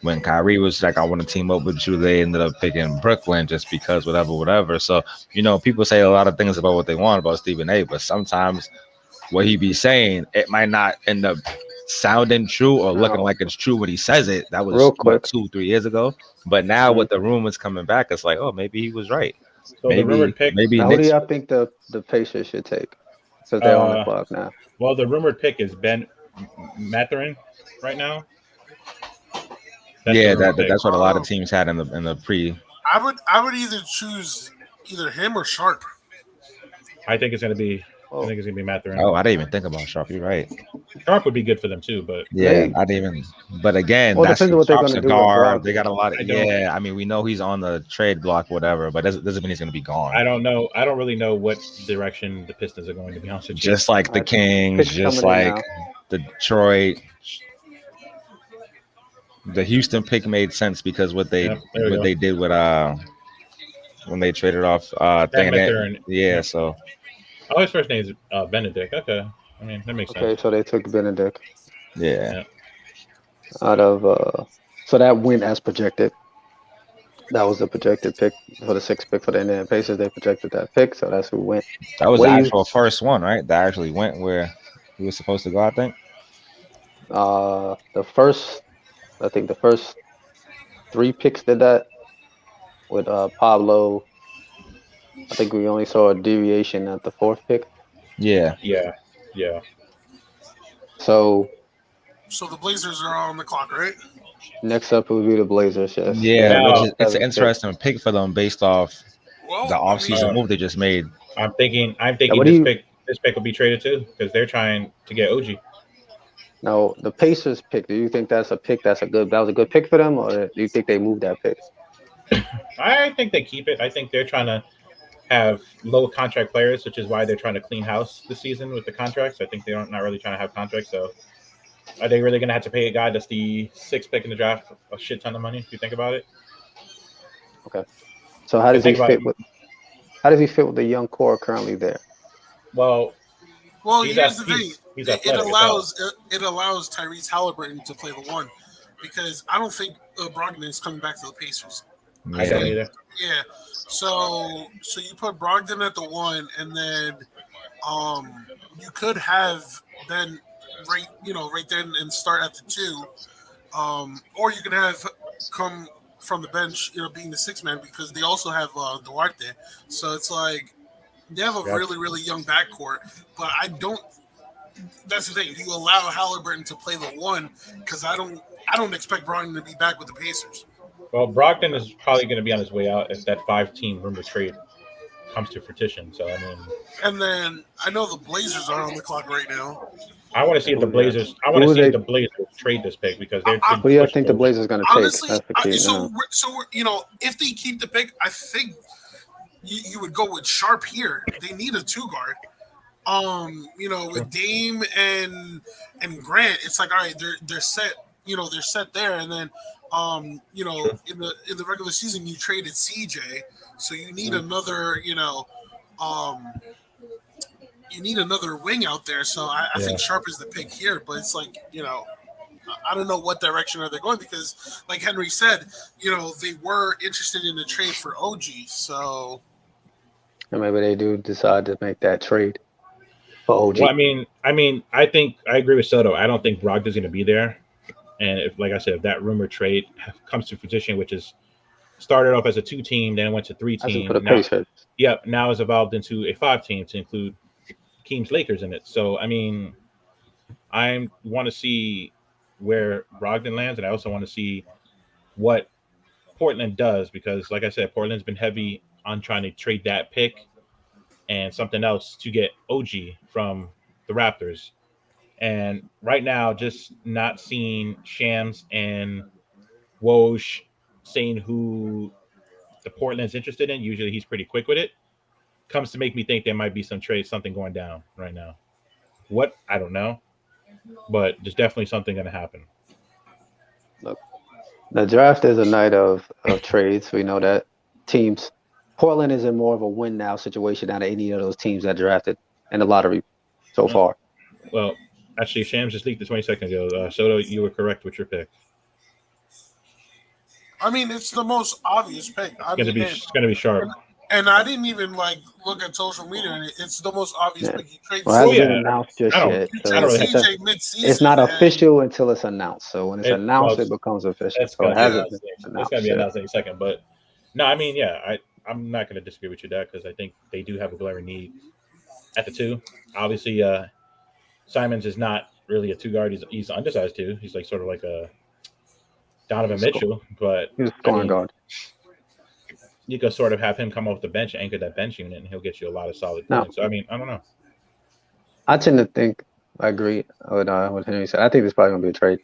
when Kyrie was like, I want to team up with you, they ended up picking Brooklyn just because whatever. So people say a lot of things about what they want about Stephen A, but sometimes what he be saying, it might not end up sounding true or looking like it's true when he says it. That was real quick 2-3 years ago. But now with the rumors coming back, it's like, oh, maybe he was right. So the rumored pick. Now, who do y'all think the Pacers should take? Because they're on the clock now. Well, the rumored pick is Ben Mathurin right now. That's what a lot of teams had in the pre. I would either choose either him or Sharp. I think it's gonna be. I think it's gonna be Mathurin. Oh, I didn't even think about Sharp. You're right. Sharp would be good for them too, but yeah, I didn't even. But again, that's what they're Sharp's gonna a do. Guard. They got a lot of. I mean, we know he's on the trade block, whatever, but doesn't mean he's gonna be gone. I don't know. I don't really know what direction the Pistons are going. To be honest with you, just like the Kings, just like the Detroit. The Houston pick made sense because what they did with when they traded off Mathurin. So his first name is Benedict. Okay, I mean that makes sense. Okay, so they took Benedict. Yeah. Out of so that went as projected. That was the projected pick for the 6th pick for the Indiana Pacers. They projected that pick, so that's who went. That was the actual first one, right? That actually went where he was supposed to go, I think. I think the first 3 picks did that with Pablo. I think we only saw a deviation at the 4th pick. Yeah. So the Blazers are on the clock, right? Next up will be the Blazers. Yes. Yeah, it's an interesting pick for them based off the offseason move they just made. I'm thinking this pick will be traded too because they're trying to get OG. Now, the Pacers pick, do you think that was a good pick for them, or do you think they moved that pick? I think they keep it. I think they're trying to have low contract players, which is why they're trying to clean house this season with the contracts. I think they're not really trying to have contracts. So are they really going to have to pay a guy that's the 6th pick in the draft a shit ton of money if you think about it? Okay. So how does he fit with the young core currently there? Well, here's the thing. He's it athletic as hell. allows Tyrese Halliburton to play the one because I don't think Brogdon is coming back to the Pacers. I I don't think Yeah. either. yeah. So you put Brogdon at the one, and then you could have Ben right then and start at the two, or you can have come from the bench, being the six man because they also have Duarte. So it's like they have a Yep. really really young backcourt, but I don't. That's the thing. You allow Halliburton to play the one because I don't expect Brogdon to be back with the Pacers. Well, Brogdon is probably going to be on his way out if that 5-team rumor trade comes to fruition. So I mean, And then I know the Blazers are on the clock right now. I want to see if the Who, yeah. Blazers. I want Who to are see if they? the Blazers trade this pick because I, they've I, been Who do you pushing think the OG. Blazers going to take? honestly, That's the key. so if they keep the pick, I think you would go with Sharp here. They need a two guard. With Dame and Grant, it's like all right, they're set. They're set there, and then True. in the regular season you traded CJ, so you need Mm. another um you need another wing out there. So I Yeah. think Sharp is the pick here, but it's like I don't know what direction are they going because, like Henry said, they were interested in a trade for OG. So And maybe they do decide to make that trade for Well, OG. I think I agree with Soto. I don't think Brogdon's going to be there, and if, like I said, if that rumor trade comes to fruition, which is started off as a 2-team, then it went to That's just for 3-team. the Now, Pacers. now it's evolved into a 5-team to include Keem's Lakers in it. So I mean, I want to see where Brogdon lands, and I also want to see what Portland does because, like I said, Portland's been heavy on trying to trade that pick and something else to get OG from the Raptors. And right now, just not seeing Shams and Woj saying who the Portland's interested in. Usually, he's pretty quick with it. Comes to make me think there might be something going down right now. What I don't know, but there's definitely something going to happen. Look, the draft is a night of trades. We know that teams. Portland is in more of a win now situation out of any of those teams that drafted in the lottery so far. Well, actually, Shams just leaked the 20 seconds ago. Soto, you were correct with your pick. I mean, it's the most obvious pick. It's going to be Sharp. And I didn't even look at social media, and it's the most obvious Yeah. pick. He trades. Well, it hasn't yeah. been announced just I don't- yet. You So I don't trade really- CJ mid-season. it's not and- official until it's announced. So when it's announced, it becomes official. That's So it going to be hasn't announced. been It's announced going to be yet. announced any second. But no, I mean, yeah, I'm not going to disagree with you that because I think they do have a glaring need at the 2. Obviously, Simons is not really a 2 guard. He's undersized too. He's like sort of like a Donovan Mitchell, but He was scoring guard. you could sort of have him come off the bench and anchor that bench unit, and he'll get you a lot of solid No. points. So I mean, I don't know. I tend to think I agree with what Henry said. I think there's probably gonna be a trade.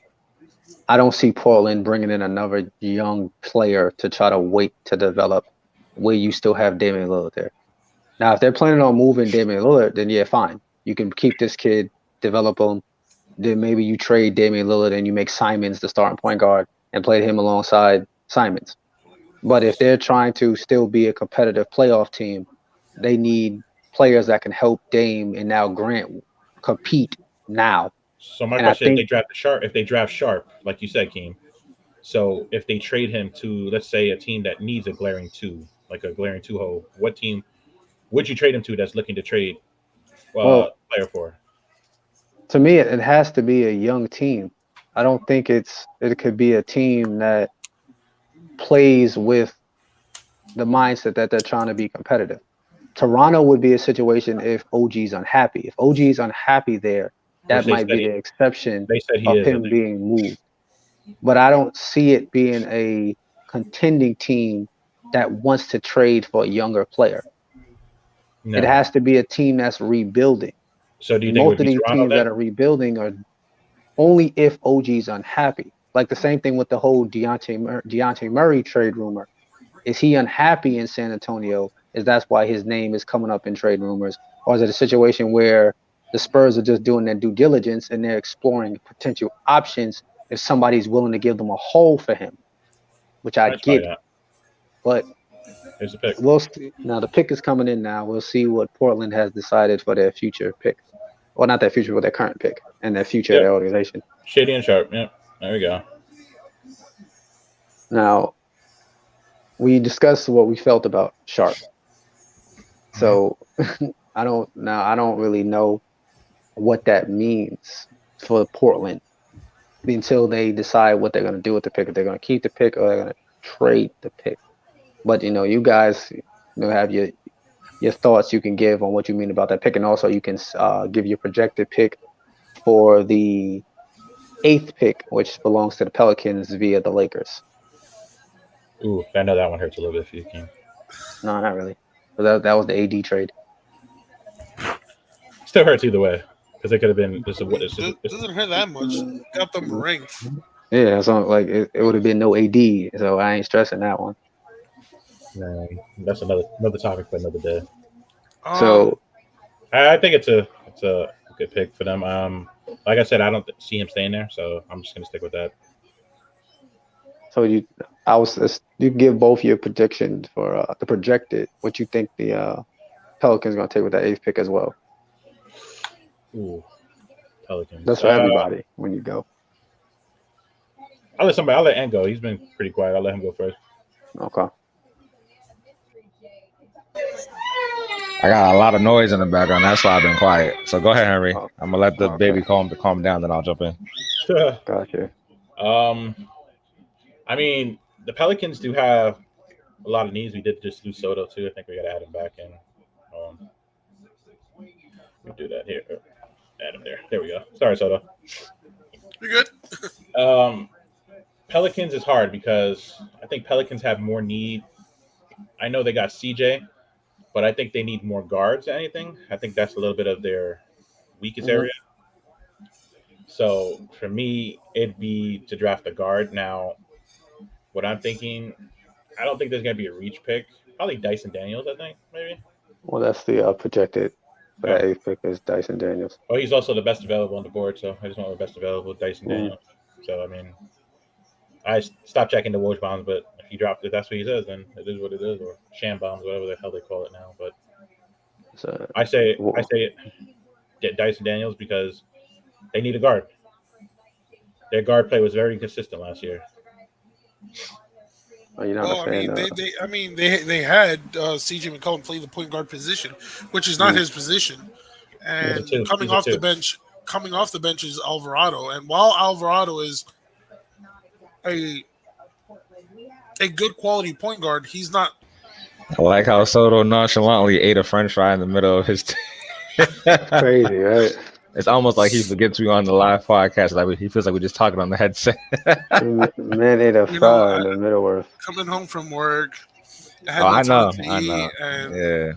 I don't see Portland bringing in another young player to try to wait to develop where you still have Damian Lillard there. Now, if they're planning on moving Damian Lillard, then yeah, fine. You can keep this kid, develop him. Then maybe you trade Damian Lillard and you make Simons the starting point guard and play him alongside Simons. But if they're trying to still be a competitive playoff team, they need players that can help Dame and now Grant compete now. So my And I question: think- if they draft Sharp, like you said, Keem. So if they trade him to, let's say, a team that needs a glaring 2, like a glaring 2 hole, what team would you trade him to that's looking to trade player for? To me, it has to be a young team. I don't think it could be a team that plays with the mindset that they're trying to be competitive. Toronto would be a situation if OG's unhappy. If OG's unhappy there, that Which they might said be he- the exception They said he of is. I him think. being moved. But I don't see it being a contending team that wants to trade for a younger player. No. It has to be a team that's rebuilding. So do you think it would Most of be these Toronto teams then? that are rebuilding are only if OG's unhappy. Like the same thing with the whole Deontay Murray trade rumor. Is he unhappy in San Antonio? Is that's why his name is coming up in trade rumors? Or is it a situation where the Spurs are just doing their due diligence and they're exploring potential options if somebody's willing to give them a haul for him? Which I That's probably get, not. but Here's the pick. we'll see. Now the pick is coming in now. We'll see what Portland has decided for their future pick well, not their future, but their current pick and their future Yep. of their organization. Shady and Sharp. Yep. There we go. Now, we discussed what we felt about Sharp. So I don't really know what that means for Portland until they decide what they're going to do with the pick. If they're going to keep the pick or they're going to trade the pick. But you guys have your thoughts you can give on what you mean about that pick, and also you can give your projected pick for the 8th pick, which belongs to the Pelicans via the Lakers. Ooh, I know that one hurts a little bit for you, King. No, not really. But that was the AD trade. Still hurts either way because it could have been. Doesn't hurt that much. Got them ranked. Yeah, so like it would have been no AD, so I ain't stressing that one. No, that's another topic for another day. So I think it's a good pick for them. Like I said, I don't see him staying there, so I'm just gonna stick with that. So you give both your predictions for the projected what you think the Pelicans gonna take with that 8th pick as well. Ooh, Pelicans. That's for everybody when you go. I'll let Ant go. He's been pretty quiet. I'll let him go first. Okay. I got a lot of noise in the background. That's why I've been quiet. So go ahead, Henry. Oh, I'm gonna let the okay. baby calm down, then I'll jump in. Gotcha. I mean, the Pelicans do have a lot of needs. We did just lose Soto too. I think we got to add him back in. We do that here. Add him there. There we go. Sorry, Soto. You're good. Pelicans is hard because I think Pelicans have more need. I know they got CJ, but I think they need more guards than anything. I think that's a little bit of their weakest area. So for me, it'd be to draft a guard. Now, what I'm thinking, I don't think there's going to be a reach pick. Probably Dyson Daniels, I think, maybe. Well, that's the projected for that 8th pick is Dyson Daniels. Oh, he's also the best available on the board, so I just went with best available, Dyson Daniels. So, I mean, I stopped checking the Woj bombs, but if he dropped it, that's what he says, then it is what it is, or sham bombs, whatever the hell they call it now. But So, I say Dyson Daniels because they need a guard. Their guard play was very consistent last year. you're not a fan. They had CJ McCollum play the point guard position, which is not his position. And coming off the bench is Alvarado. And while Alvarado is a good quality point guard, he's not. I like how Soto nonchalantly ate a French fry in the middle of his. Crazy, right? It's almost like he forgets we on the live podcast. Like he feels like we're just talking on the headset. Man ate a fry in the Middle-earth. Coming home from work. I know. Yeah.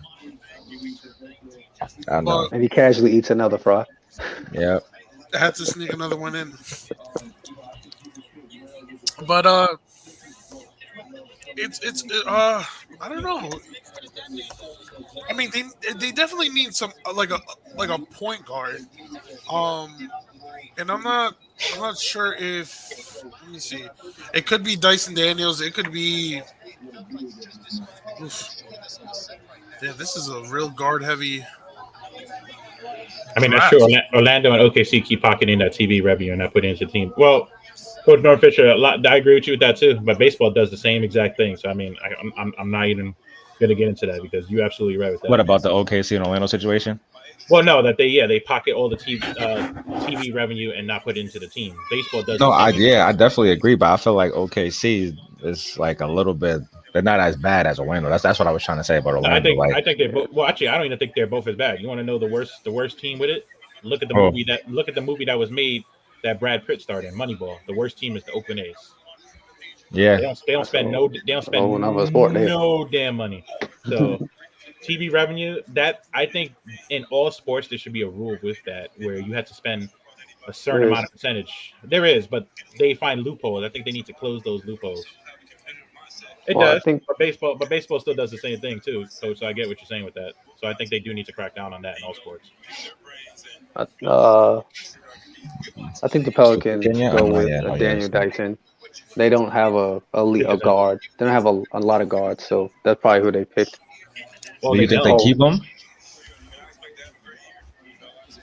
I know. And he casually eats another fry. Yeah. I had to sneak another one in. But it's I don't know. I mean, they definitely need some like a point guard. And I'm not sure if, let me see. It could be Dyson Daniels. It could be. Yeah, this is a real guard heavy. I mean, that's true. Orlando and OKC keep pocketing that TV revenue and not putting it into the team. Well, Coach Norm Fisher, I agree with you with that too. But baseball does the same exact thing. So I mean, I'm not even going to get into that because you're absolutely right with that. What about the OKC and Orlando situation? Well, no, that they pocket all the TV revenue and not put it into the team. Baseball does. No, I definitely agree, but I feel like OKC is like a little bit. They're not as bad as Orlando. That's what I was trying to say about Orlando. I think they're both. Well, actually, I don't even think they're both as bad. You want to know the worst team with it? Look at the movie that was made that Brad Pitt starred in, Moneyball. The worst team is the Oakland A's. Yeah, they don't spend no damn money. So TV revenue, that I think in all sports there should be a rule with that where you have to spend a certain amount of percentage. There is, but they find loopholes. I think they need to close those loopholes. It does, but baseball still does the same thing too. So I get what you're saying with that. So I think they do need to crack down on that in all sports. I think the Pelicans go with Daniel Dyson. They don't have a guard. They don't have a lot of guards, so that's probably who they picked. Well, do you think they keep him?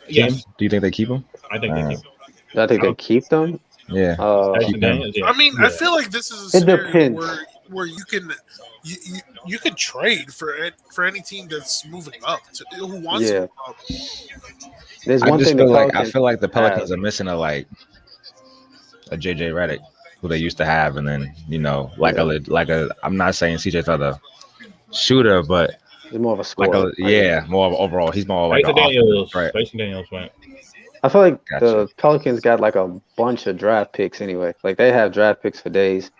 Yes, Do you think they keep him? I think they keep. I think they keep them. Yeah. Tyson Keep him. Daniels. Yeah. I mean, yeah. I feel like this is a It scenario depends. where you can trade for any team that's moving up who wants to Yeah. move up. There's I one just thing the feel like Pelicans the Pelicans have. are missing a JJ Redick who they used to have, and then I'm not saying CJ's not a shooter, but He's more of a scorer. more of overall. He's more like an Tyson offensive Daniels. threat. Tyson Daniels went. I feel like Gotcha. the Pelicans got like a bunch of draft picks anyway. Like they have draft picks for days.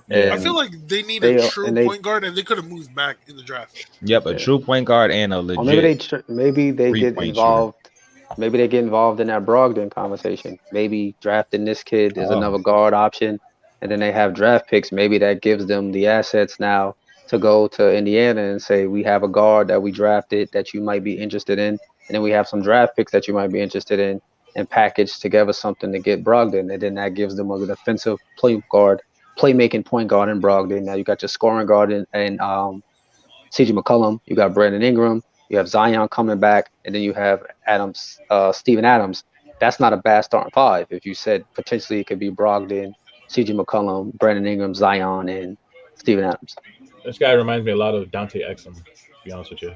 Yeah. I feel like they need They- a true and they- point guard, and they could have moved back in the draft. Yep, a Yeah. true point guard and a Or legit. maybe they get three-point involved. Maybe they get involved in that Brogdon conversation. Maybe drafting this kid is Oh. another guard option, and then they have draft picks. Maybe that gives them the assets now to go to Indiana and say we have a guard that we drafted that you might be interested in, and then we have some draft picks that you might be interested in, and package together something to get Brogdon, and then that gives them a defensive playmaking point guard in Brogdon. Now you got your scoring guard and CJ McCollum. You got Brandon Ingram. You have Zion coming back, and then you have Steven Adams. That's not a bad starting five. If you said potentially it could be Brogdon, CJ McCollum, Brandon Ingram, Zion, and Steven Adams. This guy reminds me a lot of Dante Exum. To be honest with you,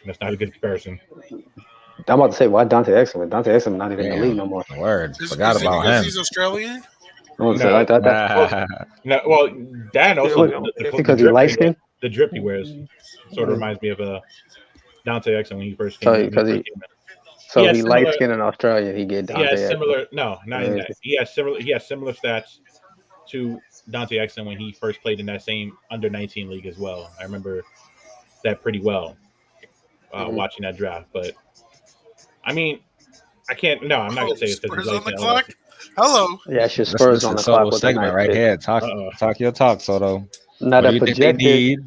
that's not a good comparison. I'm about to say, why Dante Exum? Dante Exum not even in the Damn. league no more. Word. Is Forgot it about because him. he's Australian? I want to say No. like that. No, well, Dan also It's because he light skinned. the drip he wears sort of reminds me of Dante Exum when he first came. So in. because he He has he light similar- skinned in Australia, he get He Dante has Exum. similar. No, not in that. He has similar stats to Dante Exum when he first played in that same under-19 league as well. I remember that pretty well watching that draft. But I mean, I can't. No, I'm not gonna say it's because Spurs he's on the light clock. Hello. Yeah, it's your This Spurs is on a the solo clock with the segment ninth right pick. here. Talk your talk, Soto. Now What the do you think they projected, need? What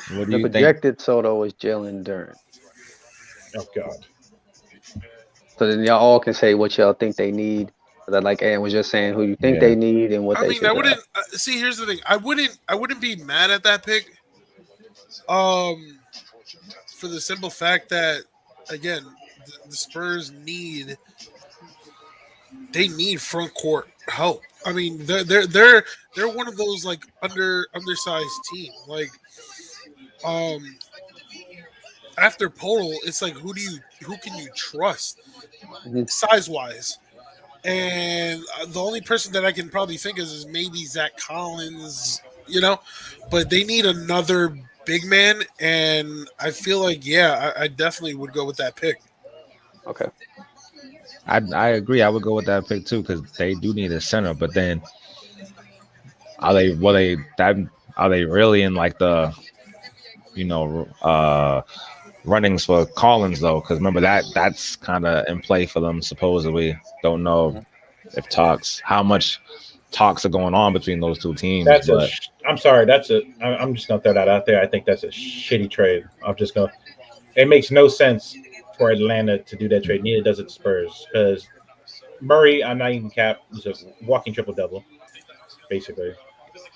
do the you think? projected Soto is Jalen Duren. Oh God. So then y'all all can say what y'all think they need. That like Ann was just saying who you think Yeah. they need and what I they mean, should I wouldn't draft. see. Here's the thing. I wouldn't be mad at that pick. For the simple fact that again, the Spurs need front court help. I mean, they're one of those like undersized team. Like, after Podol, it's like who can you trust Mhm. size wise? And the only person that I can probably think is maybe Zach Collins, but they need another big man, and I feel like I definitely would go with that pick. Okay. I agree. I would go with that pick too because they do need a center. But then, are they really in like the runnings for Collins though? Because remember that's kind of in play for them supposedly. Don't know if how much talks are going on between those two teams. I'm sorry. I'm just gonna throw that out there. I think that's a shitty trade. It makes no sense for Atlanta to do that trade. Neither does it the Spurs because Murray, I'm not even cap, was a walking triple double, basically,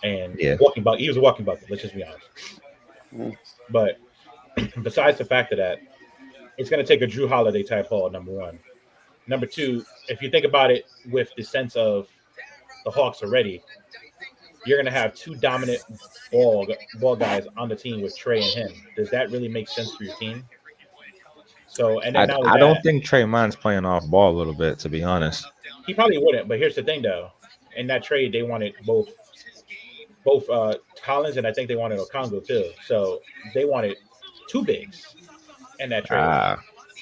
and he was a walking bucket. Let's just be honest. Mm. But besides the fact of that, it's going to take a Drew Holiday type haul. Number one. Number two, if you think about it with the sense of the Hawks already, you're going to have two dominant ball guys on the team with Trey and him. Does that really make sense for your team? So, and then I don't think Trey Man's playing off ball a little bit, to be honest. He probably wouldn't, but here's the thing, though. In that trade, they wanted both Collins and I think they wanted Okongwu too. So they wanted two bigs in that trade.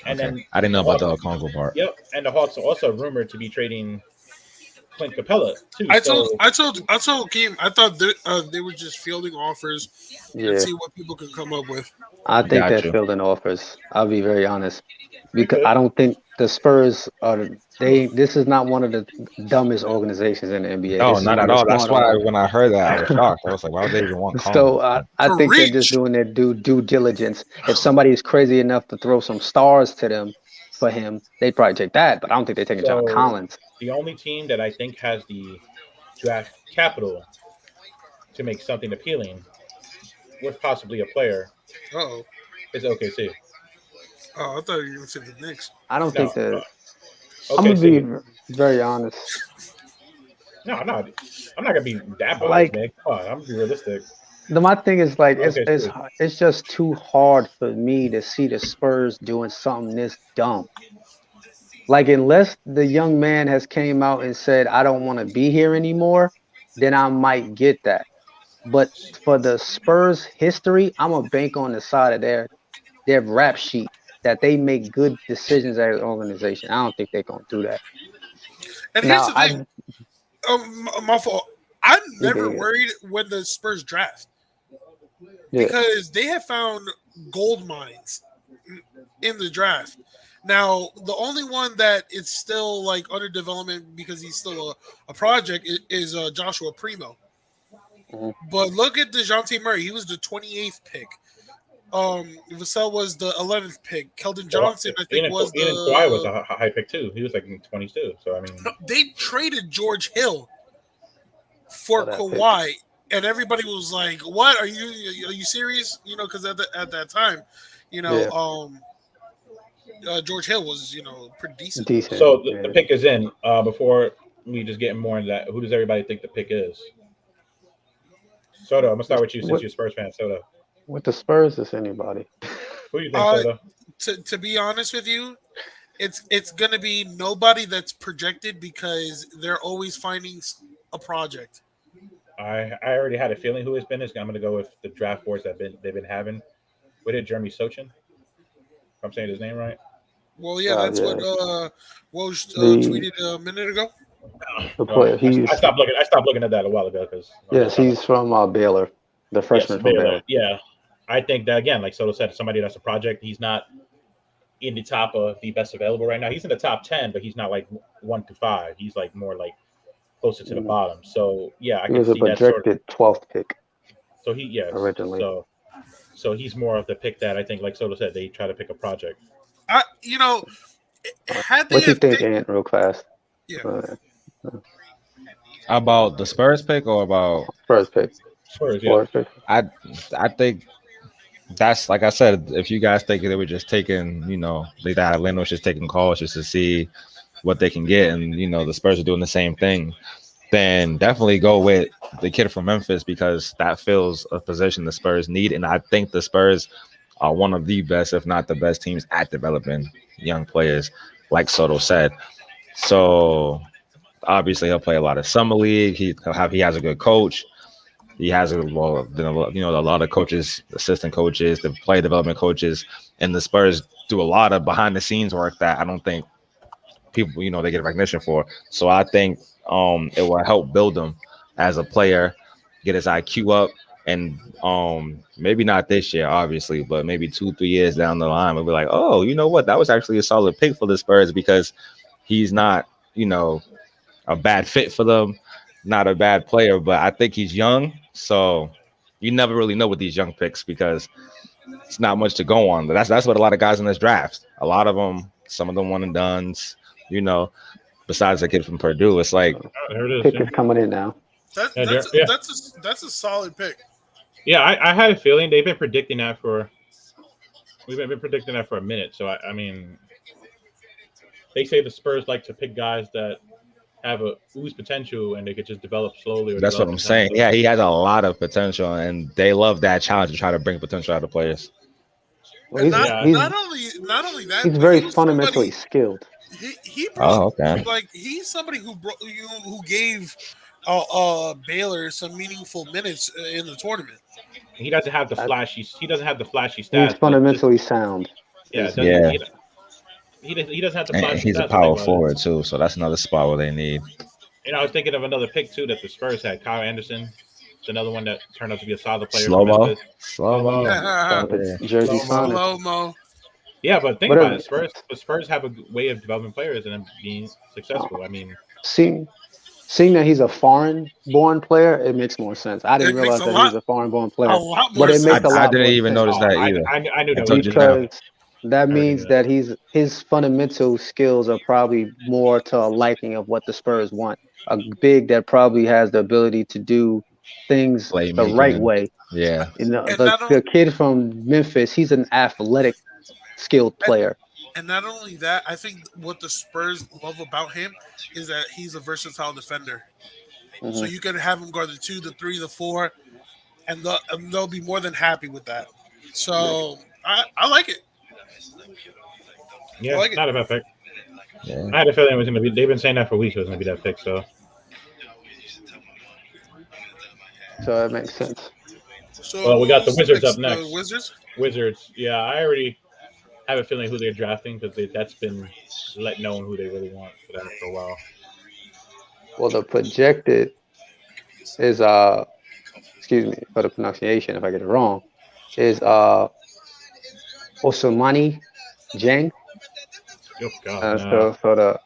And then I didn't know about the Okongwu part. Yep, and the Hawks are also rumored to be trading Clint Capella too. I told Keem, I thought they were just fielding offers and see what people can come up with. I think they're fielding offers. I'll be very honest, because I don't think the Spurs are. This is not one of the dumbest organizations in the NBA. No, not at all. That's why when I heard that, I was shocked. I was like, why would they even want Collins? So I think they're just doing their due diligence. If somebody is crazy enough to throw some stars to them for him, they'd probably take that. But I don't think they're taking John Collins. The only team that I think has the draft capital to make something appealing with possibly a player is OKC. Oh, I thought you were going to say the Knicks. I don't No. think that. I'm Okay, gonna be very honest. no, I'm not. I'm not gonna be that biased, Like man. Come on, I'm gonna be realistic. my thing is like Okay, so it's just too hard for me to see the Spurs doing something this dumb. Like unless the young man has came out and said I don't want to be here anymore, then I might get that. But for the Spurs history, I'm a bank on the side of their rap sheet that they make good decisions as an organization. I don't think they're gonna do that. And here's Now the thing. My fault. I'm never Yeah. worried when the Spurs draft Yeah. because they have found gold mines in the draft. Now, the only one that is still like under development because he's still a project is Joshua Primo. Mhm. But look at DeJounte Murray. He was the 28th pick. Vassell was the 11th pick. Keldon Johnson, I think, was Ian Kawhi was the. a high pick too. He was like in 22. So I mean, They traded George Hill For for that pick. Kawhi, and everybody was like, "What are you serious?" You know, because at that time, George Hill was pretty decent. Decent. so Yeah. the pick is in. Before we just get more into that, who does everybody think the pick is? Soda, I'm gonna start with you since you're a Spurs fan. Soda, With the Spurs, it's anybody. who do you think, Soda? To be honest with you, it's gonna be nobody that's projected because they're always finding a project. I already had a feeling who it's been. I'm gonna go with the draft boards they've been having. What did Jeremy Sochin? If I'm saying his name right. Well, yeah, that's Yeah. what Woj The- tweeted a minute ago. The player. I stopped looking at that a while ago because Yes, he's from Baylor, the freshman from Baylor. Yeah, I think that again, like Soto said, somebody that's a project. He's not in the top of the best available right now. He's in the top 10, but he's not like 1 to 5. He's like more like closer to the bottom. So yeah, I He can was a see that sort of. projected 12th pick. So originally. So he's more of the pick that I think, like Soto said, they try to pick a project. Had they What do you have think, picked- Ant, real fast? Yeah. About the Spurs pick or about Spurs pick. Spurs, yeah. Spurs pick. I think that's like I said, if you guys think they were just taking, that Atlanta was just taking calls just to see what they can get, and the Spurs are doing the same thing, then definitely go with the kid from Memphis because that fills a position the Spurs need. And I think the Spurs are one of the best, if not the best teams at developing young players, like Soto said. So obviously he'll play a lot of summer league. He has a good coach. He has a lot of coaches, assistant coaches, the player development coaches, and the Spurs do a lot of behind the scenes work that I don't think people, they get recognition for. So I think it will help build him as a player, get his IQ up, and maybe not this year, obviously, but maybe 2-3 years down the line, we'll be like, oh, you know what? That was actually a solid pick for the Spurs because he's not, a bad fit for them, not a bad player, but I think he's young. So you never really know with these young picks because it's not much to go on. But that's what a lot of guys in this draft. A lot of them, some of them one and dones, besides the kid from Purdue. It's like There it is. Pick is coming in now. That's a solid pick. Yeah, I had a feeling they've been predicting that for. We've been predicting that for a minute. So I mean, they say the Spurs like to pick guys that have a ooze potential and they could just develop slowly. That's what I'm saying. Yeah, he has a lot of potential, and they love that challenge to try to bring potential out of players. Well, Not only that, he's but very he's fundamentally skilled. He brought, okay. Like he's somebody who gave Baylor some meaningful minutes in the tournament. He doesn't have the flashy. He doesn't have the flashy stats. He's fundamentally sound. Yeah. He doesn't have the flashy. And he's stats a power like forward too, so that's another spot where they need. I was thinking of another pick too that the Spurs had. Kyle Anderson. It's another one that turned out to be a solid player. Slow-mo. Jersey Sonic. Slow-mo. Yeah, but think about it. The Spurs have a way of developing players and them being successful. I mean, seeing that he's a foreign-born player, it makes more sense. I didn't realize that he was a foreign-born player, but it makes a lot. I didn't even notice that either. I knew that because that means that his fundamental skills are probably more to a liking of what the Spurs want. A big that probably has the ability to do things the right way. Yeah. The kid from Memphis, he's an athletic skilled player. And not only that, I think what the Spurs love about him is that he's a versatile defender. So Hmm. you can have him guard the 2, the 3, the 4, and they'll be more than happy with that. So I like it. I Yeah, like it. not a bad pick. Yeah. I had a feeling it was gonna be. They've been saying that for weeks. It was gonna be that pick. So So that makes sense. So well, we got the who's Wizards up The next. Wizards. Wizards. Yeah, I already have a feeling who they're drafting because that's been let known who they really want for that for a while. Well, the projected is excuse me for the pronunciation if I get it wrong, is Osumani Jang. Oh God, no. So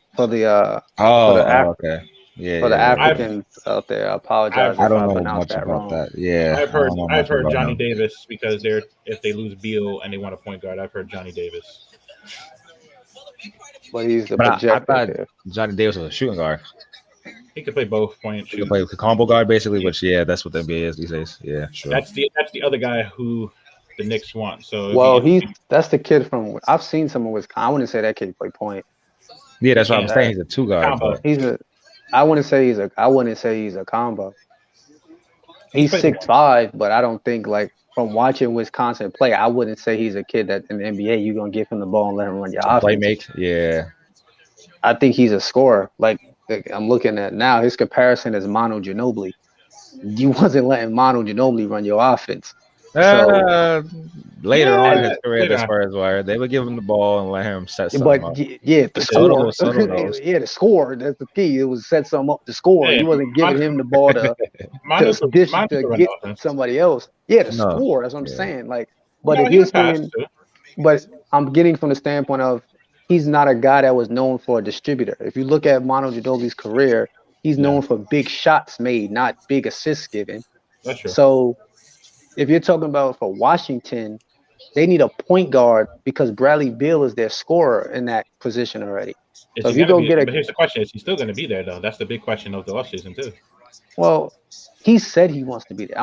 Oh, Af- okay. Yeah, for the yeah, yeah. I've Africans out there, I apologize I've I if don't I know pronounced much that about wrong. that. Yeah, I've I heard don't know I've much heard about Johnny him. Davis because they're if they lose Beal and they want a point guard. I've heard Johnny Davis. But he's the But I projected thought here. Johnny Davis was a shooting guard. He could play both point He could shoot. play combo guard basically, but yeah, that's what the NBA is these days. Yeah, sure. That's the other guy who the Knicks want. So Well, that's the kid from. I've seen some of Wisconsin. I wouldn't say that kid play point. Yeah, that's what I'm can't saying. He's a two guard, combo. but He's a. I wouldn't say he's a. I wouldn't say he's a combo. He's played 6'5", but I don't think like from watching Wisconsin play, I wouldn't say he's a kid that in the NBA you're gonna give him the ball and let him run your to play offense. make. Yeah, I think he's a scorer. Like I'm looking at now, his comparison is Manu Ginobili. You wasn't letting Manu Ginobili run your offense. So, later on in Yeah, his career, later the on. Spurs were they would give him the ball and let him set something but up. yeah, the score. Soto knows. Yeah, the score. That's the key. It was set something up to score. Hey, You wasn't giving him the ball to Manu dish Manu to could run get the offense. somebody else. Yeah, the No, score. That's what I'm yeah. saying. Like, but No, if he you're would pass saying, too. but I'm getting from the standpoint of he's not a guy that was known for a distributor. If you look at Manu Ginobili's career, he's known for big shots made, not big assists given. That's true. So if you're talking about for Washington, they need a point guard because Bradley Beal is their scorer in that position already. Is So he if you gonna go be? get But here's the question: is he still gonna be there though? That's the big question of the offseason too. well, he said he wants to be there.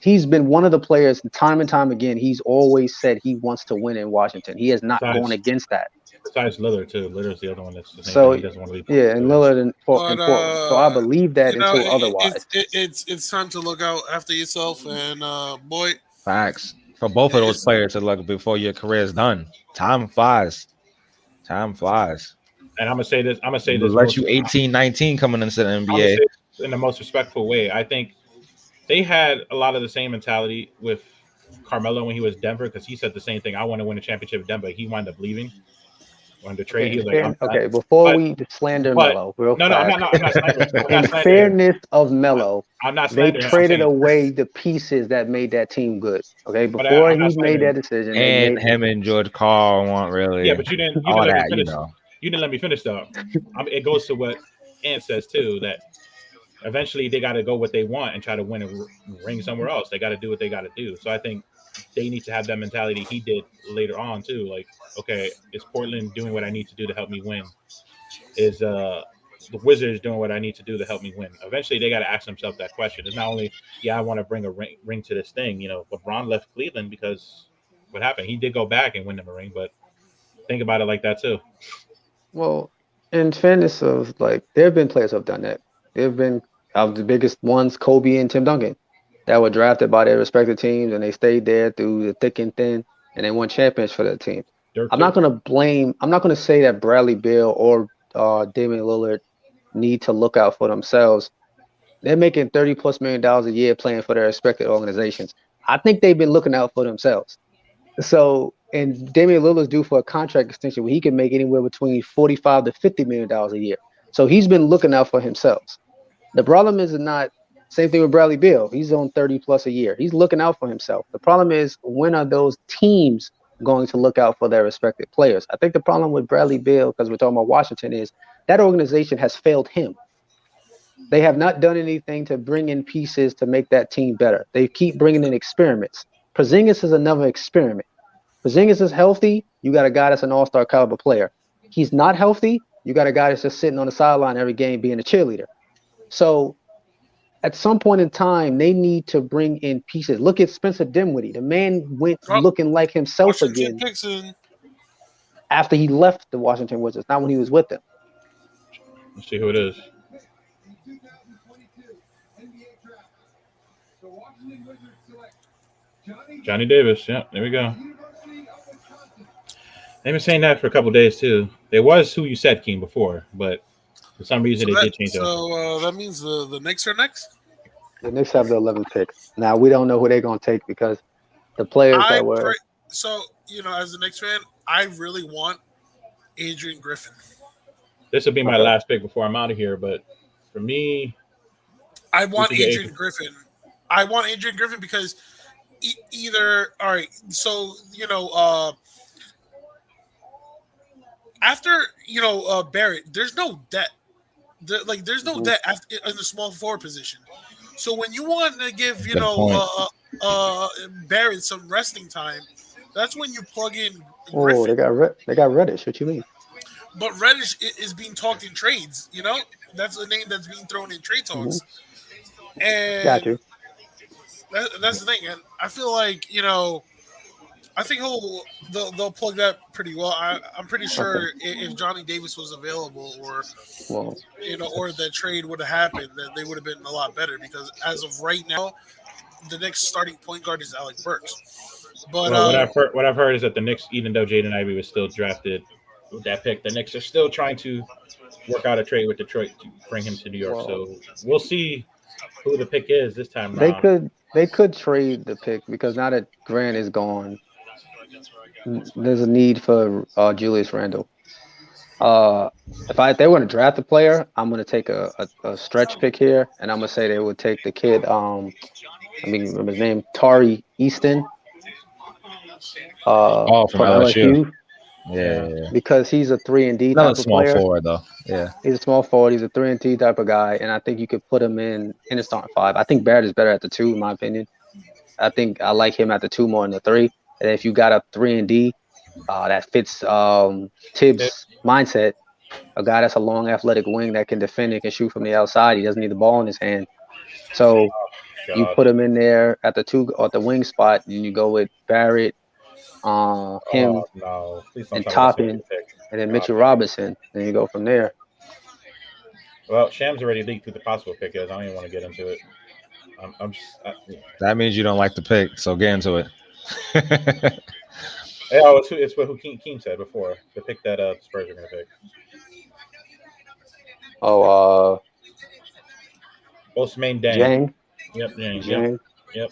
He's been one of the players time and time again. He's always said he wants to win in Washington. He has not gone against that. Besides Lillard too. Lillard's the other one that's the same So thing. He doesn't want to be. yeah, and Lillard in But Portland. So I believe that you know, until otherwise. it's time to look out after yourself, and boy, Facts for both of those It's- players to look before your career is done. Time flies. Time flies. And I'm gonna say this. It'll let you 18, 19 coming into the I'm gonna NBA. say this in the most respectful way. I think they had a lot of the same mentality with Carmelo when he was Denver because he said the same thing. I want to win a championship in Denver. He wound up leaving. Wanted to trade. He was like, Okay, before we slander Melo, real no, fast. I'm not slandering. I'm In not slandering. fairness of Melo, I'm not they slandering. I'm traded saying- away the pieces that made that team good. Okay, But before I'm not he made slandering. that decision, And him and George Carl want really Yeah, but you didn't all let me that, finish. you know. You didn't let me finish though. It goes to what Ant says too, that eventually they got to go what they want and try to win a ring somewhere else. They got to do what they got to do. So I think they need to have that mentality he did later on too. Like, okay, is Portland doing what I need to do to help me win? Is the Wizards doing what I need to do to help me win? Eventually they got to ask themselves that question. It's not only, I want to bring a ring to this thing. You know, LeBron left Cleveland because what happened? He did go back and win them a ring, but think about it like that too. Well, in fairness of like, there have been players who have done that. There have been the biggest ones, Kobe and Tim Duncan, that were drafted by their respective teams and they stayed there through the thick and thin and they won champions for their team. I'm not going to say that Bradley Beal or Damian Lillard need to look out for themselves. They're making $30+ million a year playing for their respective organizations. I think they've been looking out for themselves. So, and Damian Lillard's due for a contract extension where he can make anywhere between $45 to $50 million a year. So he's been looking out for himself. The problem is not same thing with Bradley Beal. He's on 30+ a year. He's looking out for himself. The problem is when are those teams going to look out for their respective players? I think the problem with Bradley Beal, because we're talking about Washington, is that organization has failed him. They have not done anything to bring in pieces to make that team better. They keep bringing in experiments. Porzingis is another experiment. Porzingis is healthy, you got a guy that's an all-star caliber player. He's not healthy, you got a guy that's just sitting on the sideline every game being a cheerleader. So at some point in time, they need to bring in pieces. Look at Spencer Dinwiddie. The man went looking like himself Washington again. picks in. after he left the Washington Wizards, not when he was with them. Let's see who it is. Johnny Davis. Yeah, there we go. They've been saying that for a couple of days too. There was who you said, King, before, but for some reason they did change it. So that means the Knicks are next. The Knicks have the 11th pick. Now we don't know who they're going to take because the players that were. So as a Knicks fan, I really want Adrian Griffin. This will be my last pick before I'm out of here, but for me, I want Adrian Griffin. I want Adrian Griffin because either all right. So after Barrett, there's no debt. There's no debt in the small forward position. So when you want to give Barrett some resting time, that's when you plug in Griffin. Oh, they got Reddish. What you mean? But Reddish is being talked in trades. That's a name that's being thrown in trade talks. Mm-hmm. And got you. That's the thing, and I feel like I think they'll plug that pretty well. I'm pretty sure if Johnny Davis was available, or or the trade would have happened, then they would have been a lot better. Because as of right now, the next starting point guard is Alec Burks. But what I've heard is that the Knicks, even though Jaden Ivey was still drafted with that pick, the Knicks are still trying to work out a trade with Detroit to bring him to New York. So we'll see who the pick is this time around. They could trade the pick because now that Grant is gone, there's a need for Julius Randle. If they were going to draft a player, I'm going to take a stretch pick here, and I'm going to say they would take the kid. Remember his name, Tari Easton. From LSU. Yeah. Because he's a 3-and-D type of small player. Forward though. Yeah. He's a small forward. He's a 3-and-D type of guy, and I think you could put him in the starting five. I think Barrett is better at the 2, in my opinion. I think I like him at the 2 more than the 3. And if you got a 3-and-D, that fits Tibbs' mindset. A guy that's a long, athletic wing that can defend and can shoot from the outside. He doesn't need the ball in his hand. So you put him in there at the 2 or the wing spot, and you go with Barrett, him, and Toppin, and then Mitchell Robinson, and you go from there. Well, Shams already leaked who the possible pick is. I don't even want to get into it. That means you don't like the pick, so get into it. It's what Keem said before. The pick that the Spurs are going to pick. Ousmane Dieng. Yep, Dieng. Yep.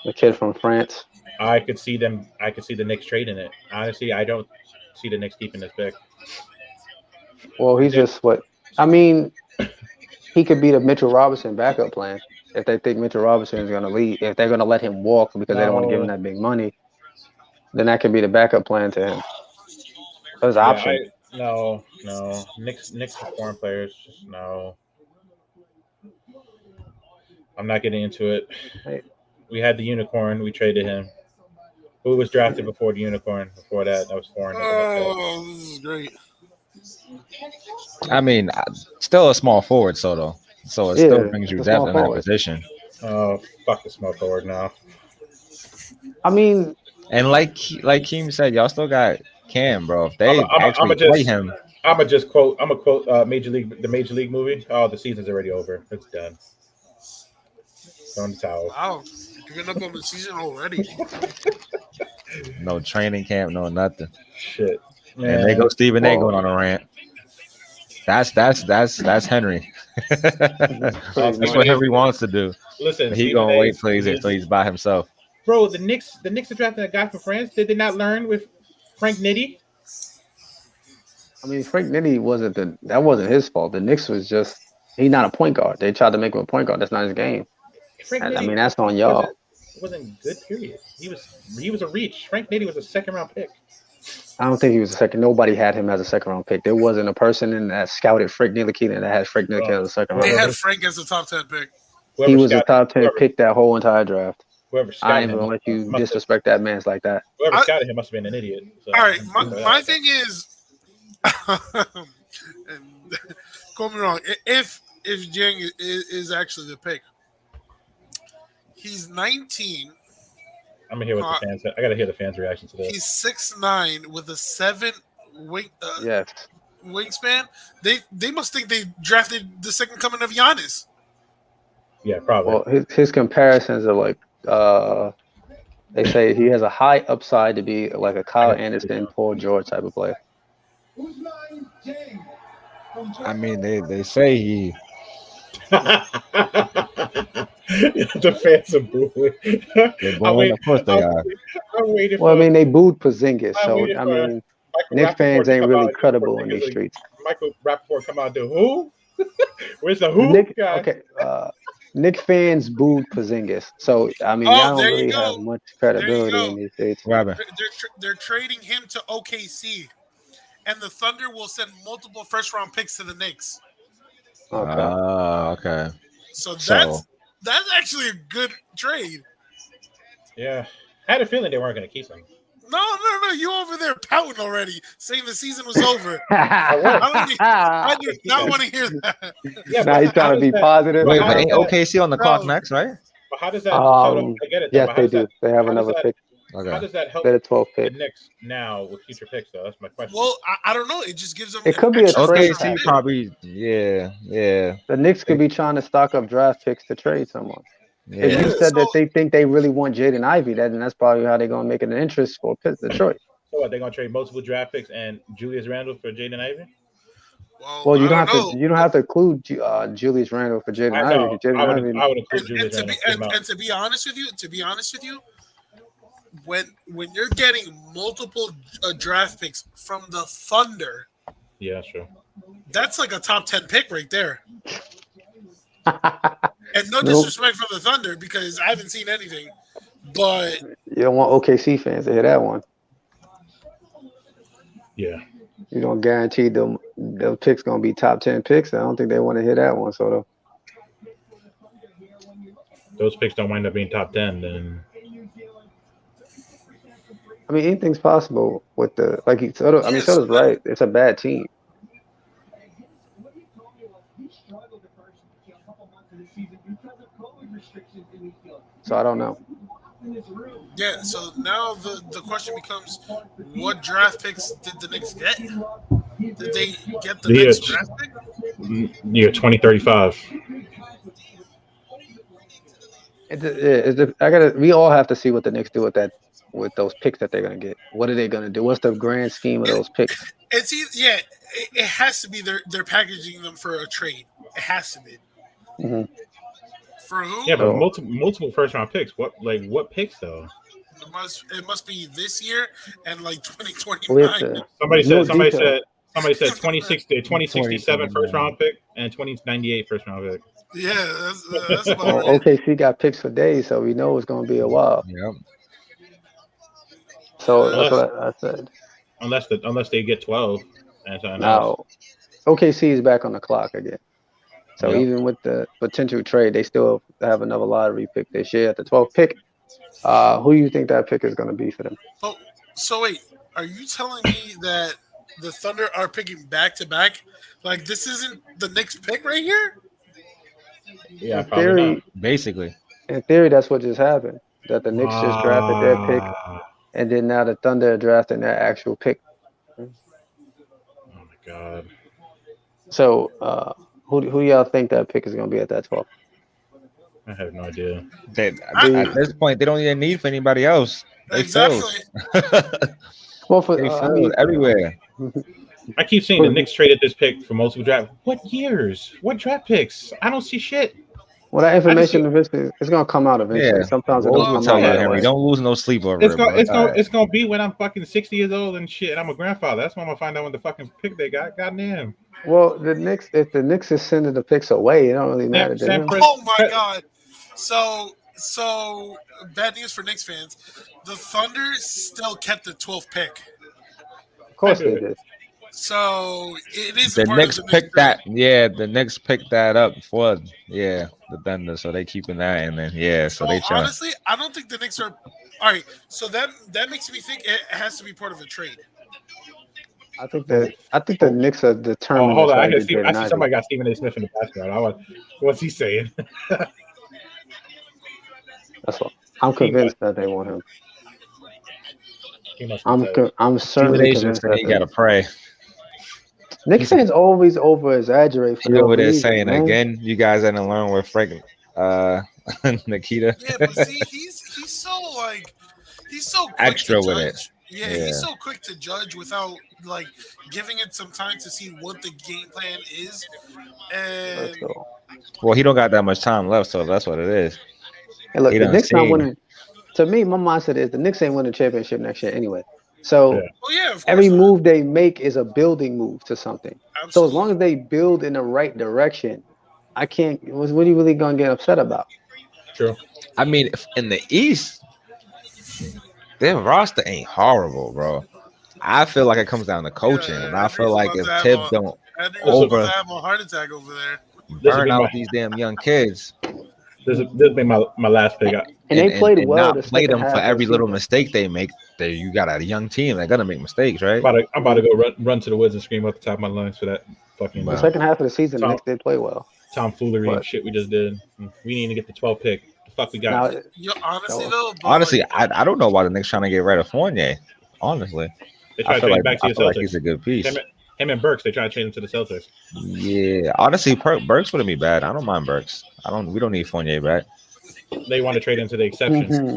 The kid from France. I could see the Knicks trading it. Honestly, I don't see the Knicks keeping this pick. Well, he's just what I mean. He could be the Mitchell Robinson backup plan if they think Mitchell Robinson is going to leave. If they're going to let him walk because they don't want to give him that big money, then that could be the backup plan to him. There's an option. No. Knicks for foreign players. Just no. I'm not getting into it. We had the unicorn. We traded him. Who was drafted before the unicorn? Before that was foreign. Oh, this is great. I mean, still a small forward, so it still brings you depth in that position. Oh, fuck the small forward now. I mean, and like Keem said, y'all still got Cam, bro. If they actually play him, I'm gonna quote the Major League movie. Oh, the season's already over. It's done. Throw in the towel. Wow, giving up on the season already. No training camp, no nothing. Shit. Man. And they go Stephen A going on a rant. That's Henry. That's what Henry wants to do. Listen, he gonna wait till he's by himself. Bro, the Knicks are drafting a guy from France. Did they not learn with Frank Nitti? I mean, Frank Nitti that wasn't his fault. The Knicks was just he's not a point guard. They tried to make him a point guard. That's not his game. That's on y'all. It wasn't good. Period. He was a reach. Frank Nitti was a second-round pick. I don't think he was a second. Nobody had him as a second-round pick. There wasn't a person that scouted Frank Ntilikina that had Frank Ntilikina as a second-round pick. They had Frank as a top 10 pick. He was a top 10 pick that whole entire draft. Whoever I ain't even gonna let you disrespect that man's like that. Whoever scouted him must have been an idiot. So. All right, my thing is, and quote me wrong, if Dieng is actually the pick, he's 19. I'm gonna hear what the fans. I gotta hear the fans' reaction to this. He's 6'9" with a 7 Yes. wingspan. They must think they drafted the second coming of Giannis. Yeah, probably. Well, his comparisons are like they say he has a high upside to be like a Kyle Anderson, Paul George type of player. I mean, they say he. The fans are booing. They're booing. Of course they are. I'm waiting Well, I for. mean, they booed Porzingis, I'm so waiting I for mean, Michael Knicks Rappaport fans to ain't come really out and credible in Porzingis these streets. Michael Rappaport come out and do who? Where's the who guy? Okay, Knicks fans booed Porzingis, so I mean, Oh, y'all don't there you really go. have much There you credibility go. in these streets. What happened? They're trading him to OKC, and the Thunder will send multiple first-round picks to the Knicks. Okay. Okay. So So- that's actually a good trade. Yeah, I had a feeling they weren't going to keep him. No, you over there pouting already, saying the season was over. I do not want to hear that. Yeah, Now but he's trying how to be does that- positive. Wait, how but does ain't that- OKC on the clock next, right? But how does that? I get it. Though, Yes, but how they does do. that- They have how does another that- pick. How Okay. does that help They're the 12th the pick. Knicks now with future picks? Though that's my question. Well, I don't know. It just gives them. It could be a extra trade first-round OKC package. probably. Yeah. The Knicks could be trying to stock up draft picks to trade someone. If you Yeah. said that they think they really want Jaden Ivey, then that's probably how they're going to make it an interest for Detroit. So what? They're going to trade multiple draft picks and Julius Randle for Jaden Ivey? Well, you I don't have to. You don't have to include Julius Randle for Jaden I Ivey. know. Jaden Ivey. I would include And Julius to be Randle. and to be honest with you, when you're getting multiple draft picks from the Thunder, Yeah, sure. that's like a top 10 pick right there. And no Nope. disrespect for the Thunder because I haven't seen anything, but You don't want OKC fans to hear that one. Yeah. You don't guarantee them the picks going to be top 10 picks. I don't think they want to hear that one. So Those picks don't wind up being top 10, then I mean, anything's possible with the like. Soto's right. It's a bad team. So I don't know. yeah. So now the question becomes, what draft picks did the Knicks get? Did they get the next draft pick? year 2035. We all have to see what the Knicks do with those picks that they're gonna get. What are they gonna do? What's the grand scheme of those picks? It has to be they're packaging them for a trade. It has to be. Mm-hmm. For who? Yeah, but multiple first round picks. What picks though? It must be this year and like 2029. Somebody said 2067 first round pick and 2098 first round pick. Yeah, that's about right. OKC got picks for days, so we know it's gonna be a while. Yep. So that's what I said. Unless they get 12. Now, OKC is back on the clock again. So even with the potential trade, they still have another lottery pick this year at the 12th pick. Who do you think that pick is going to be for them? Oh, so wait, are you telling me that the Thunder are picking back to back? Like this isn't the Knicks pick right here? Yeah, in theory, basically. In theory, that's what just happened. That the Knicks just drafted their pick, and then now the Thunder are drafting their actual pick. Oh my god! So, who y'all think that pick is going to be at that 12? I have no idea. At this point, they don't even need for anybody else. They Exactly. Well, filled everywhere. I keep seeing the Knicks traded this pick for multiple draft. What years? What draft picks? I don't see shit. Well, that information eventually it's going to come out eventually. Yeah. Sometimes it We'll doesn't tell come you, out. Henry. Don't lose no sleep over It's it. It's gonna be when I'm fucking 60 years old and shit, and I'm a grandfather. That's when I'm gonna find out when the fucking pick they got. Goddamn. Well, if the Knicks is sending the picks away, it don't really matter to them. Oh my god! So bad news for Knicks fans. The Thunder still kept the 12th pick. Of course they did. So it is The part Knicks of the picked that. Yeah, the Knicks picked that up for the Thunder, so they keeping that, and then so they try. Honestly, I don't think the Knicks are. All right, so that makes me think it has to be part of a trade. I think the Knicks are determined. Oh, hold on, I to see somebody got Stephen A. Smith in the background. What's he saying? That's all. I'm convinced that they want him. He must be tired. I'm See what certainly they should convinced say. that You gotta they. pray. Knicks He's a, fans always over exaggerate for you no over there reason, saying man. again. You guys didn't learn with freaking Nikita. Yeah, but see, he's so like he's so quick to Extra with it. judge. Yeah, Yeah. he's so quick to judge without like giving it some time to see what the game plan is. Let's And go. Well, he don't got that much time left, so that's what it is. Hey, look, He the done Knicks not seen. winning. To me, my mindset is the Knicks ain't winning the championship next year anyway. Yeah. So oh yeah, of course every not. move they make is a building move to something. So as long Absolutely. as they build in the right direction, I can't. What are you really gonna get upset about? True. I mean, if in the East, their roster ain't horrible, bro. I feel like it comes down to coaching, and I feel Henry's like about if to have Tibbs a don't Henry's about over to have a heart attack over there. This will burn be out my these damn young kids this will be my last pick. And they played and well not the play second them for half of the every little season. mistake they make, there you got a young team. They're gonna make mistakes, right? I'm about to go run to the woods and scream up the top of my lungs for that fucking The Wow. second half of the season, the Tom, Knicks did play well. tomfoolery and But shit we just did. We need to get the 12th pick. The fuck we got? now, Yo, honestly so though, but Honestly, like, I don't know why the Knicks trying to get rid of Fournier. Honestly, They try to trade him back to I the feel like Celtics. he's a good piece. Him and Burks, they try to trade him to the Celtics. Yeah, honestly, Burks wouldn't be bad. I don't mind Burks. We don't need Fournier back. They want to trade him to the exception.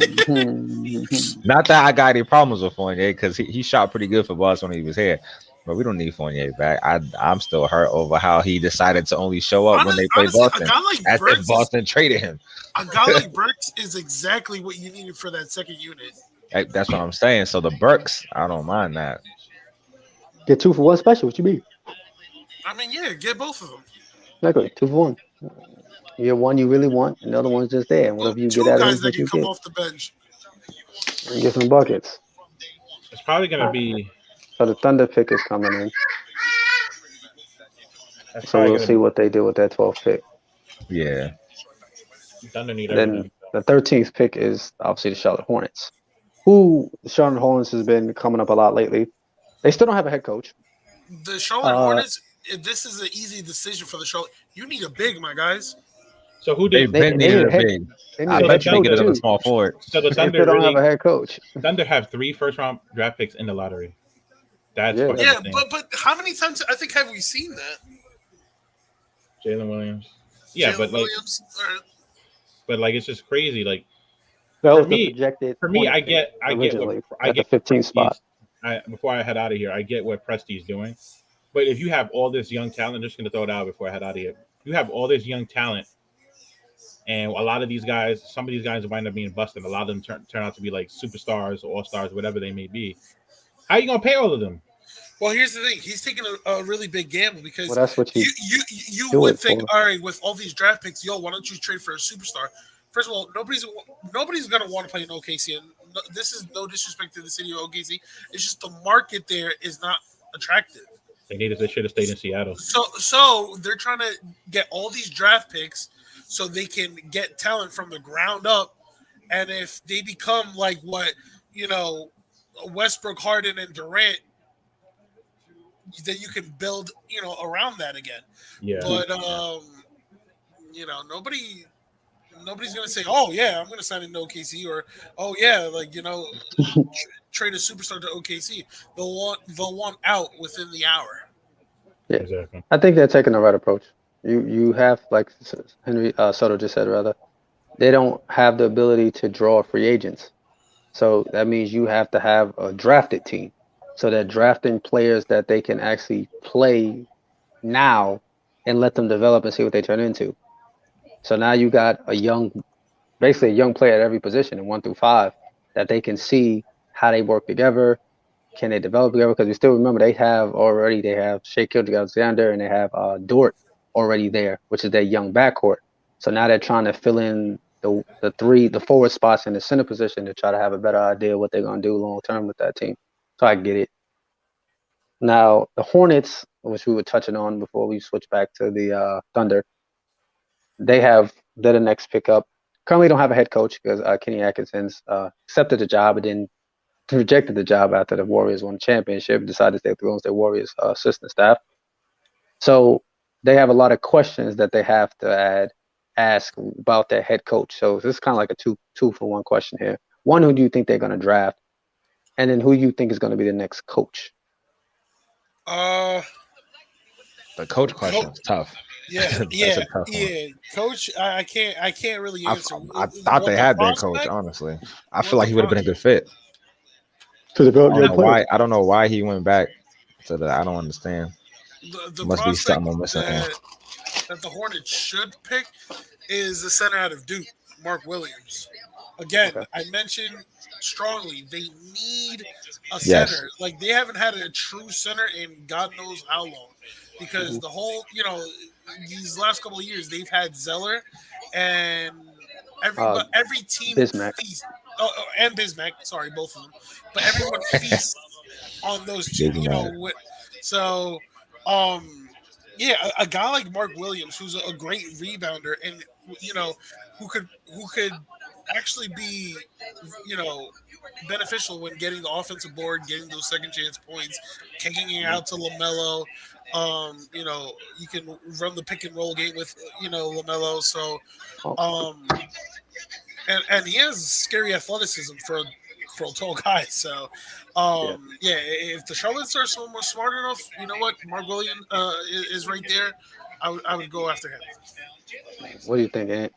Not that I got any problems with Fournier because he shot pretty good for Boston when he was here. But we don't need Fournier back. I'm still hurt over how he decided to only show up when they played honestly, Boston. a guy like As Burks if Boston traded him. a guy like Burks is exactly what you needed for that second unit. That's what I'm saying. So the Burks, I don't mind that. get 2 for 1 special. What you mean? I mean, yeah, get both of them. Exactly, 2 for 1. You get one you really want, and the other one's just there. And whatever you Two get out of it guys is that what can you come get. off the bench. And get some buckets. It's probably gonna be. So the Thunder pick is coming in. That's So probably we'll gonna see be what they do with that 12th pick. Yeah. Thunder need And everything. then the 13th pick is obviously the Charlotte Hornets, who Charlotte Hornets has been coming up a lot lately. They still don't have a head coach. The Charlotte Hornets. This is an easy decision for the Charlotte. You need a big, my guys. So who They've did? been they needed need a a head- big. They I need a bet head you they coach get it in a too. small forward. So the They Thunder still don't have really. a head coach. Thunder have 3 first-round draft picks in the lottery. That's Yeah. fucking Yeah, insane. but how many times I think have we seen that? Jalen Williams. Yeah, Jalen but Williams. it's just crazy. Like That For was the me- projected. for me, Hornet I pick get originally what at the 15th spot. Before I head out of here, I get what Presti's doing. But if you have all this young talent, I'm just going to throw it out before I head out of here. You have all this young talent, and a lot of these guys, some of these guys wind up being busted. A lot of them turn out to be like superstars or all-stars, whatever they may be. How are you going to pay all of them? Well, here's the thing. He's taking a really big gamble because Well, that's what you. you do would it think, for. all right, with all these draft picks, why don't you trade for a superstar? First of all, nobody's gonna want to play in OKC, and this is no disrespect to the city of OKC. It's just the market there is not attractive. They should have stayed in Seattle. So they're trying to get all these draft picks so they can get talent from the ground up, and if they become like what Westbrook, Harden, and Durant, then you can build around that again. Yeah. But nobody's gonna say, "Oh yeah, I'm gonna sign in to OKC," or "Oh yeah, trade a superstar to OKC." They'll want out within the hour. Yeah. Exactly. I think they're taking the right approach. You have, like Henry Soto just said, rather, they don't have the ability to draw free agents. So that means you have to have a drafted team. So they're drafting players that they can actually play now and let them develop and see what they turn into. So now you got basically a young player at every position in 1 through 5 that they can see how they work together. Can they develop together? Because we still remember they have Shea Gilgeous-Alexander and they have Dort already there, which is their young backcourt. So now they're trying to fill in the forward spots in the center position to try to have a better idea what they're going to do long term with that team. So I get it. Now the Hornets, which we were touching on before we switch back to the Thunder, they're the next pickup. Currently don't have a head coach because Kenny Atkinson's accepted the job and then rejected the job after the Warriors won the championship, decided to stay with the Golden State Warriors assistant staff. So they have a lot of questions that they have to add. ask about their head coach. So this is kind of like a two for one question here. One, who do you think they're going to draft? And then who you think is going to be the next coach? Uh, The coach question is tough. yeah, That's a yeah, tough one. yeah. Coach, I can't really answer. I thought they had their coach. Honestly, I feel like he would have been a good fit. To develop young players. Why? I don't know why he went back to the. I don't understand. The Must be something I'm prospect missing. that the Hornets should pick is the center out of Duke, Mark Williams. Again, Okay. I mentioned strongly they need a Yes. center. Like they haven't had a true center in God knows how long. Because the whole, these last couple of years they've had Zeller and every team Bismack. feasts. And Bismack, sorry, both of them. But everyone feasts on those two, Bismack. So yeah, a guy like Mark Williams, who's a great rebounder, and who could actually be, beneficial when getting the offensive board, getting those second chance points, kicking it out to LaMelo. You can run the pick and roll game with LaMelo. So, and he has scary athleticism for a tall guy. So, if the Charlottes are smart enough, you know what, Mark Williams is right there. I would go after him. What do you think, Ant?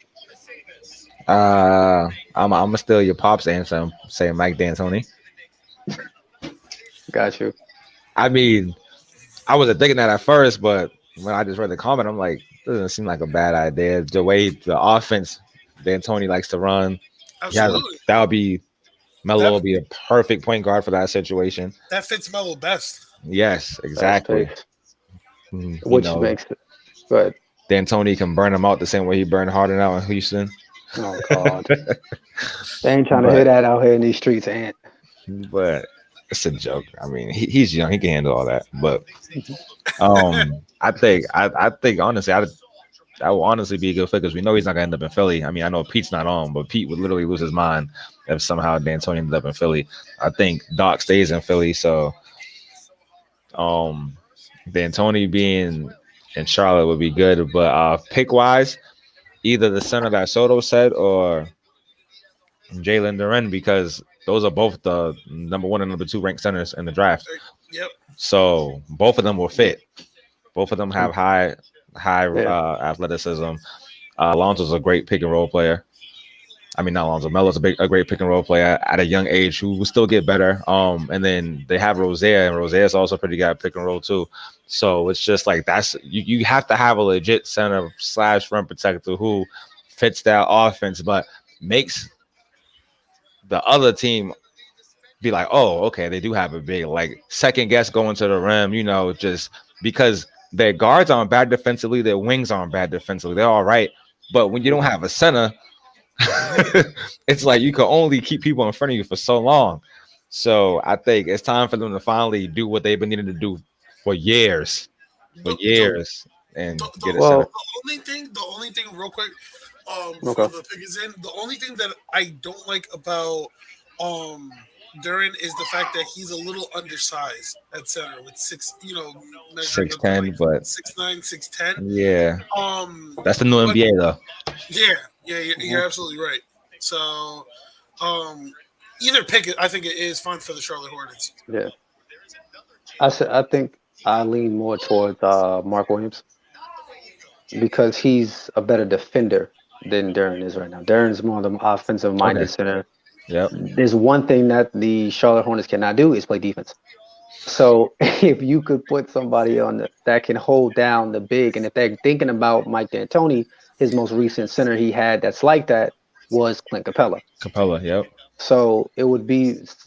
I'm gonna steal your pop's answer. I'm saying Mike D'Antoni. Got you. I mean, I wasn't thinking that at first, but when I just read the comment, I'm like, doesn't seem like a bad idea. The way the offense D'Antoni likes to run, Absolutely. that would be Melo will be a perfect point guard for that situation. That fits Melo best. Yes, exactly. Which makes it good. D'Antoni can burn him out the same way he burned Harden out in Houston. Oh God, they ain't trying to hear that out here in these streets, Ant. But it's a joke. I mean, he's young; he can handle all that. But I think honestly, I will honestly be a good fit because we know he's not gonna end up in Philly. I mean, I know Pete's not on, but Pete would literally lose his mind if somehow D'Antoni ended up in Philly. I think Doc stays in Philly, so D'Antoni being in Charlotte would be good. But pick wise, either the center that Soto said or Jalen Duren, because those are both the number 1 and number 2 ranked centers in the draft. Yep. So both of them will fit. Both of them have high athleticism. Alonzo's a great pick and roll player. I mean, not Alonzo. Melo's a great pick and roll player at a young age who will still get better. And then they have Rozier, and Rozier's also pretty good at pick and roll too. So it's just like you have to have a legit center / rim protector who fits that offense, but makes the other team be like, oh, okay, they do have a big second guess going to the rim, just because their guards aren't bad defensively, their wings aren't bad defensively, they're all right. But when you don't have a center, it's like you can only keep people in front of you for so long. So I think it's time for them to finally do what they've been needing to do for years, and get a center. The only thing, real quick, for the pick is in. The only thing that I don't like about Duren is the fact that he's a little undersized at center with 6'10", but 6'9", 6'10". Yeah. That's the new NBA though. Yeah, you're absolutely right. So, either pick, I think it is fine for the Charlotte Hornets. Yeah. I think I lean more towards Mark Williams because he's a better defender than Duren is right now. Duren's more of the offensive-minded center. Yep. There's one thing that the Charlotte Hornets cannot do is play defense. So if you could put somebody on that can hold down the big, and if they're thinking about Mike D'Antoni, his most recent center he had that's like that was Clint Capella. Yep. So it would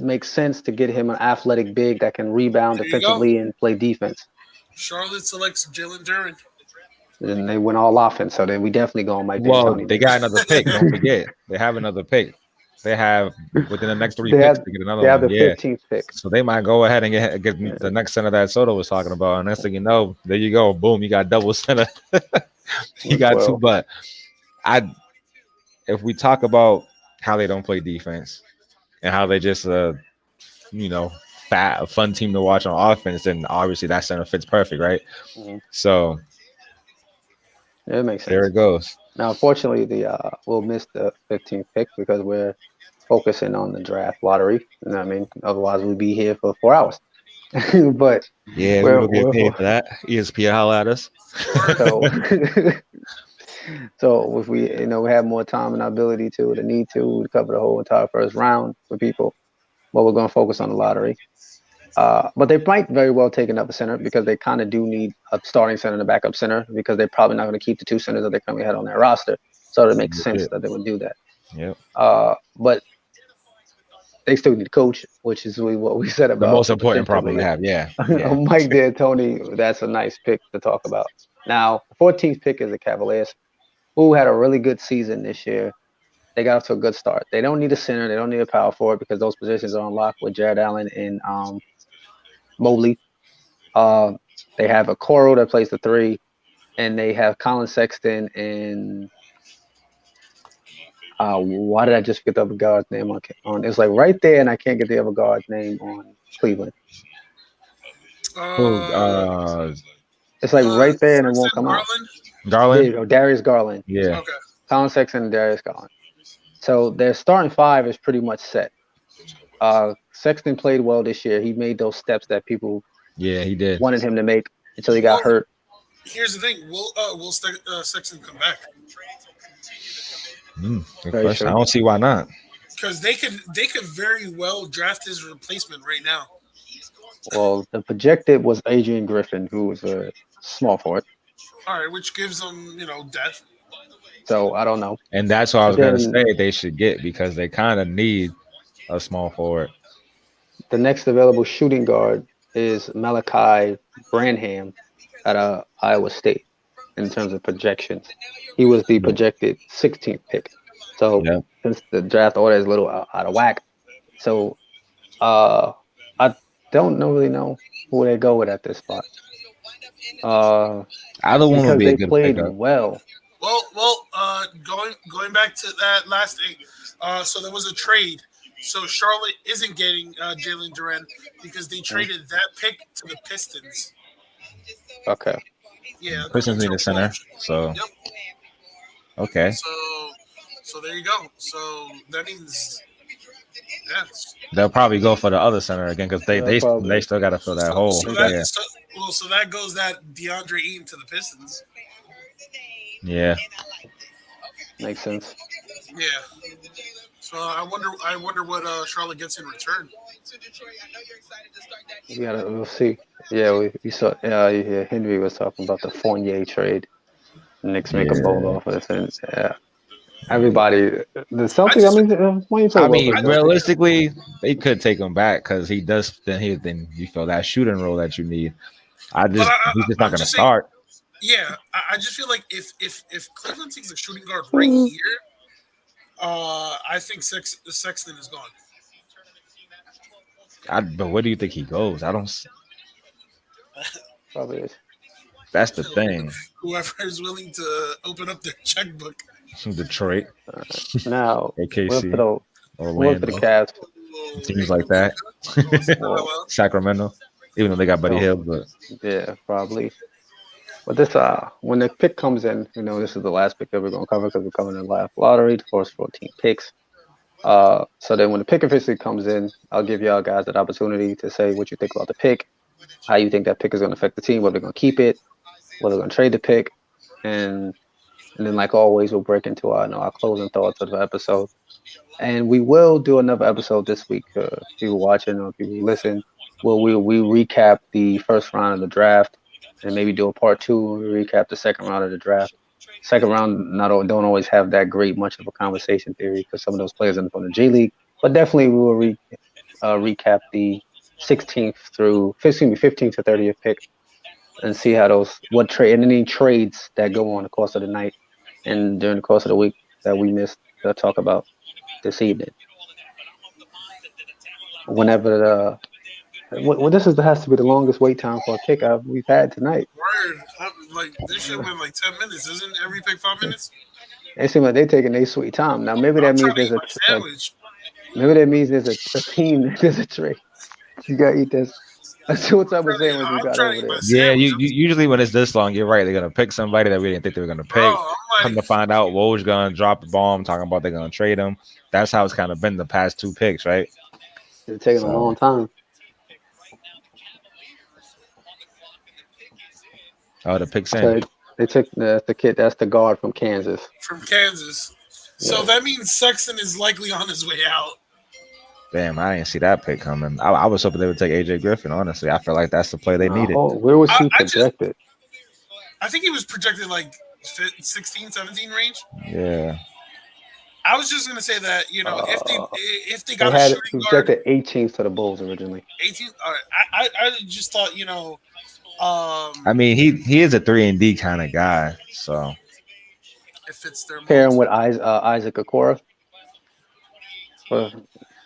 make sense to get him an athletic big that can rebound defensively and play defense. Charlotte selects Jalen Duren. And they went all offense, so then we definitely go on Mike D'Antoni. Well, they got another pick. Don't forget, they have another pick. They have within the next 3 picks to get another one. They have the 15th pick. So they might go ahead and get the next center that Soto was talking about. And next thing you know, there you go. Boom, you got double center. You got two. But if we talk about how they don't play defense and how they just fun team to watch on offense, then obviously that center fits perfect, right? Mm-hmm. So It makes There sense. it goes. Now, unfortunately, we'll miss the 15th pick because we're focusing on the draft lottery. You know what I mean? Otherwise, we'd be here for 4 hours. But Yeah, we we're, don't get we're paid for that. ESPN holla at us. so so if we we have more time and ability to need to cover the whole entire first round for people, but we're going to focus on the lottery. But they might very well take another center because they kind of do need a starting center and a backup center because they're probably not going to keep the two centers that they currently had on their roster. So it makes sense that they would do that. Yep. But they still need a coach, which is really what we said about The most important problem to potentially have. Yeah. Mike D'Antoni. That's a nice pick to talk about. Now, the 14th pick is the Cavaliers, who had a really good season this year. They got off to a good start. They don't need a center. They don't need a power forward because those positions are unlocked with Jared Allen and Mobley. They have a Coro that plays the 3, and they have Colin Sexton and why did I just get the other guard's name on? It's like right there, and I can't get the other guard's name on Cleveland. It's like right there, and it won't come out. Garland. There you go, Darius Garland. Yeah. Okay. Colin Sexton and Darius Garland. So their starting 5 is pretty much set. Sexton played well this year. He made those steps that people he did wanted him to make until he got hurt. Here's the thing: will Sexton come back? Good question. I don't see why not. Because they could very well draft his replacement right now. Well, the projected was Adrian Griffin, who was a small forward. All right, which gives them depth. So I don't know. And that's what I was going to say they should get because they kind of need a small forward. The next available shooting guard is Malachi Branham at Iowa State in terms of projections. He was the projected 16th pick. So since the draft order is a little out of whack, so I don't really know who they go with at this spot. Either one would be a good played pickup. well. Well, going back to that last thing, so there was a trade. So Charlotte isn't getting Jalen Duren because they traded that pick to the Pistons. Okay. Yeah. Pistons need a center. So. Yep. Okay. So there you go. So that means. Yeah. They'll probably go for the other center again because they still got to fill that hole. So that goes that DeAndre Ayton to the Pistons. Yeah. Makes sense. Yeah. So I wonder what Charlotte gets in return. We'll see. Yeah, we saw. Henry was talking about the Fournier trade. Knicks make a bold offer, and everybody, the Celtics. Realistically, they could take him back because he does. Then you feel that shooting role that you need. He's just not going to start. Yeah, I just feel like if Cleveland takes a shooting guard right here, I think Sexton is gone. But where do you think he goes? I don't. Probably is. That's the thing. Whoever is willing to open up their checkbook. Detroit. Now, OKC. Orlando. For the Cavs. Teams like that. Sacramento. Even though they got Buddy Hield, but yeah, probably. But this, when the pick comes in, this is the last pick that we're going to cover because we're covering the last lottery, the first 14 picks. So then when the pick officially comes in, I'll give y'all guys that opportunity to say what you think about the pick, how you think that pick is going to affect the team, whether they're going to keep it, whether they're going to trade the pick, and then like always, we'll break into our closing thoughts of the episode. And we will do another episode this week. People watching or people listen, we recap the first round of the draft. And maybe do a part 2 and recap the second round of the draft. Second round don't always have that great much of a conversation theory because some of those players end up on the G League. But definitely we will recap the 15th to 30th pick and see how any trades that go on the course of the night and during the course of the week that we missed to talk about this evening. Whenever this has to be the longest wait time for a pick we've had tonight. Word. Like this shit went like 10 minutes. Isn't every pick 5 minutes? It seems like they're taking their sweet time. Now maybe that means there's a team. There's a trade. You gotta eat this. Let's see what type of sandwich we I'm got trying over to eat my there. Yeah, sandwich. usually when it's this long, you're right. They're gonna pick somebody that we didn't think they were gonna Bro, pick. I'm Come to like, find out, Woj gonna drop the bomb, talking about they're gonna trade him. That's how it's kind of been the past two picks, right? It's taking a So long time. the picks in. So they took the kid. That's the guard from Kansas. from Kansas. So Yeah. that means Sexton is likely on his way out. Damn, I didn't see that pick coming. I was hoping they would take AJ Griffin. Honestly, I feel like that's the play they needed. Where was he I just- projected? I think he was projected like 16, 17 range. Yeah, I was just gonna say that if they They got a had shooting guard, projected 18th to the Bulls originally. 18. All right, I just thought I mean he is a 3-and-D kind of guy. So it fits their Pairing mold. with Isaac Okoro.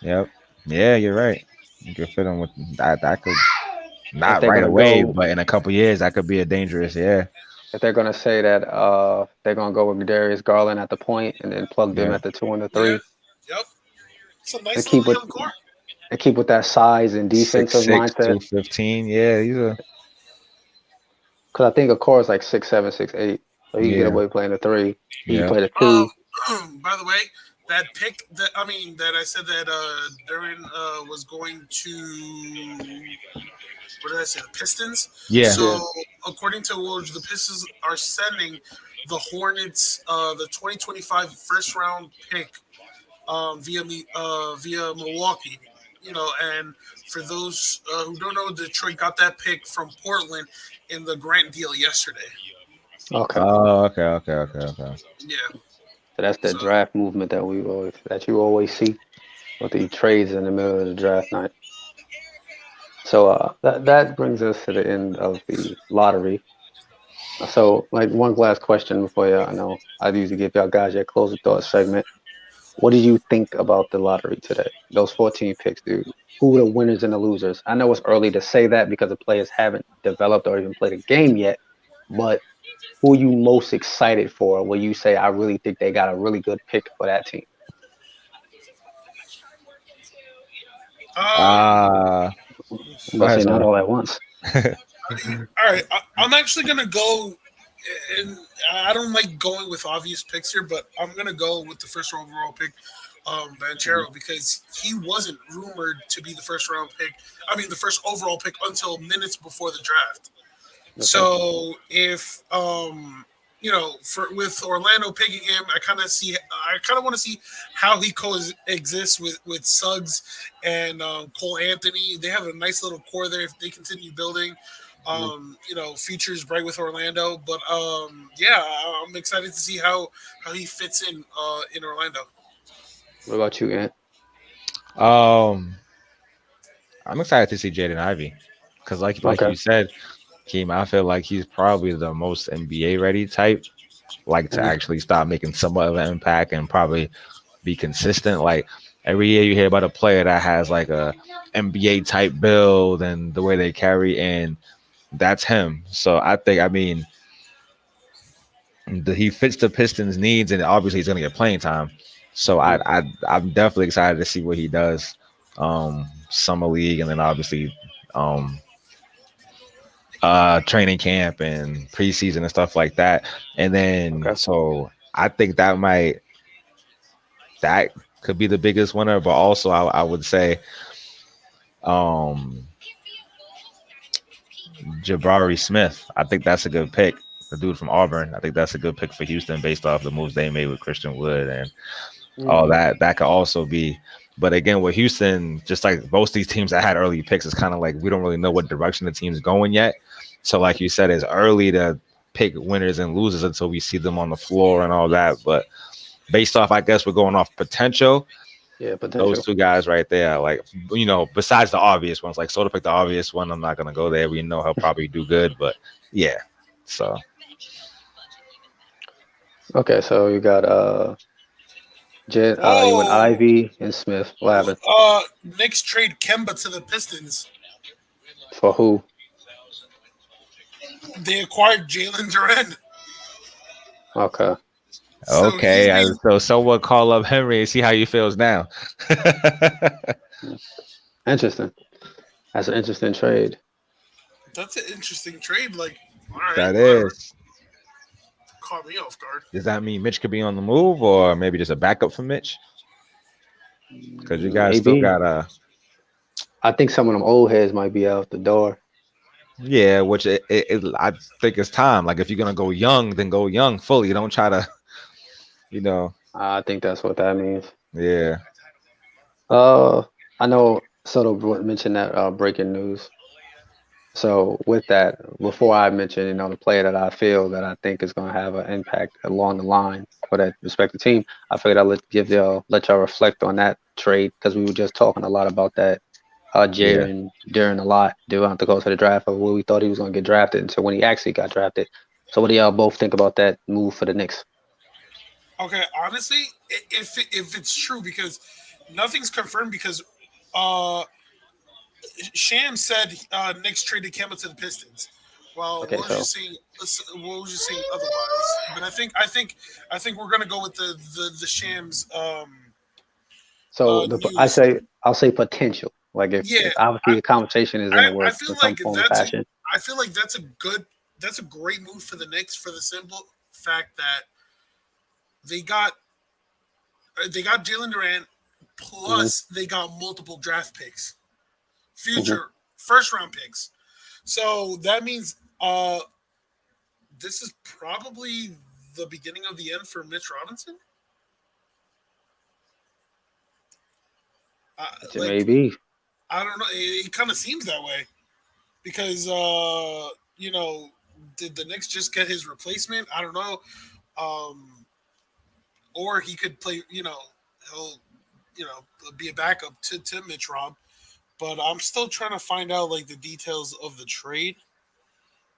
yep, yeah, you're right. You could fit him with that. That could not they're right gonna away, go- but in a couple years that could be a dangerous. Yeah, If they're gonna say that they're gonna go with Darius Garland at the point and then plug them Yeah. at the 2 and the 3, Yep, it's a nice They keep little it- young core. and keep with that size and defensive 6'6", mindset. 215. Yeah, he's a Because I think Okoro is like 6'7", 6'8", so he can Yeah. get away playing the 3. He Yeah. can play the 2. By the way, that pick that I said that Duran was going to. What did I say? The Pistons. yeah. So according to Woj, the Pistons are sending the Hornets the 2025 first round pick via Milwaukee. And for those who don't know, Detroit got that pick from Portland in the Grant deal yesterday. Okay, Oh, okay. Yeah. so that's the so- draft movement that you always see with the trades in the middle of the draft night. So that brings us to the end of the lottery. So, like, one last question before you. I know I usually give y'all guys your closing thoughts segment. What do you think about the lottery today? Those 14 picks, dude. Who are the winners and the losers? I know it's early to say that because the players haven't developed or even played a game yet, but who are you most excited for? Where you say, I really think they got a really good pick for that team? Uh I'm Go ahead, say not Sarah. all at once. All right, I'm actually gonna go, and I don't like going with obvious picks here, but I'm gonna go with the first overall pick, Banchero, because he wasn't rumored to be the first round pick. I mean, the first overall pick until minutes before the draft. Okay. So if with Orlando picking him, I kind of want to see how he coexists with Suggs and Cole Anthony. They have a nice little core there if they continue building. Futures bright with Orlando, but I'm excited to see how he fits in Orlando. What about you, Ant? I'm excited to see Jaden Ivey because, like Okay. you said, Keem, I feel like he's probably the most NBA ready type. Like to Mhm. actually start making somewhat of an impact and probably be consistent. Like every year you hear about a player that has like a NBA type build and the way they carry, and that's him. So he fits the Pistons' needs, and obviously he's gonna get playing time. So I'm definitely excited to see what he does. Summer league, and then obviously training camp and preseason and stuff like that. And then Okay. so I think that could be the biggest winner, but also I would say Jabari Smith. I think that's a good pick. The dude from Auburn. I think that's a good pick for Houston based off the moves they made with Christian Wood and all that. That could also be. But again, with Houston, just like most of these teams that had early picks, it's kind of like we don't really know what direction the team's going yet. So like you said, it's early to pick winners and losers until we see them on the floor and all that. But based off, I guess we're going off potential. Yeah, potential. Those two guys right there, like, besides the obvious ones, like Soda picked the obvious one. I'm not going to go there. We know he'll probably do good, but yeah. So. Okay, so you got you went Ivy and Smith. What happened? Knicks trade Kemba to the Pistons. For who? They acquired Jalen Duren. Okay. So Okay, he's been- so someone call up Henry and see how he feels now. Interesting. That's an interesting trade. That's an interesting trade. Like, all right, That whatever. is. Caught me off guard. Does that mean Mitch could be on the move, or maybe just a backup for Mitch? Because you guys still Maybe. got a I think some of them old heads might be out the door. yeah. Which I think it's time. Like if you're gonna go young, then go young fully. Don't try to, you know. I think that's what that means. Yeah. Uh, I know Soto mentioned that breaking news. So with that, before I mention, the player that I feel that I think is going to have an impact along the line for that respective team, I figured I'll let y'all reflect on that trade because we were just talking a lot about that. Yeah. Jaron during a lot throughout the course of the draft of where we thought he was going to get drafted until when he actually got drafted. So what do y'all both think about that move for the Knicks? Okay, honestly, if it's true, because nothing's confirmed, because uh Sham said Knicks traded Kemba to the Pistons. Well, Okay, what was you so saying? What was you saying otherwise? But I think we're gonna go with the Shams. I News. say I'll say potential. Like Yeah, if obviously I, the conversation is in I the I works feel in some like form of fashion. I feel like that's a great move for the Knicks, for the simple fact that they got they got Jalen Durant, Hmm. plus they got multiple draft picks, Hmm. future first round picks. So that means this is probably the beginning of the end for Mitch Robinson. It may Like, be. I don't know, it kind of seems that way, because did the Knicks just get his replacement? I don't know. Um, or he could play. He'll be a backup to Mitch Rob. But I'm still trying to find out like the details of the trade,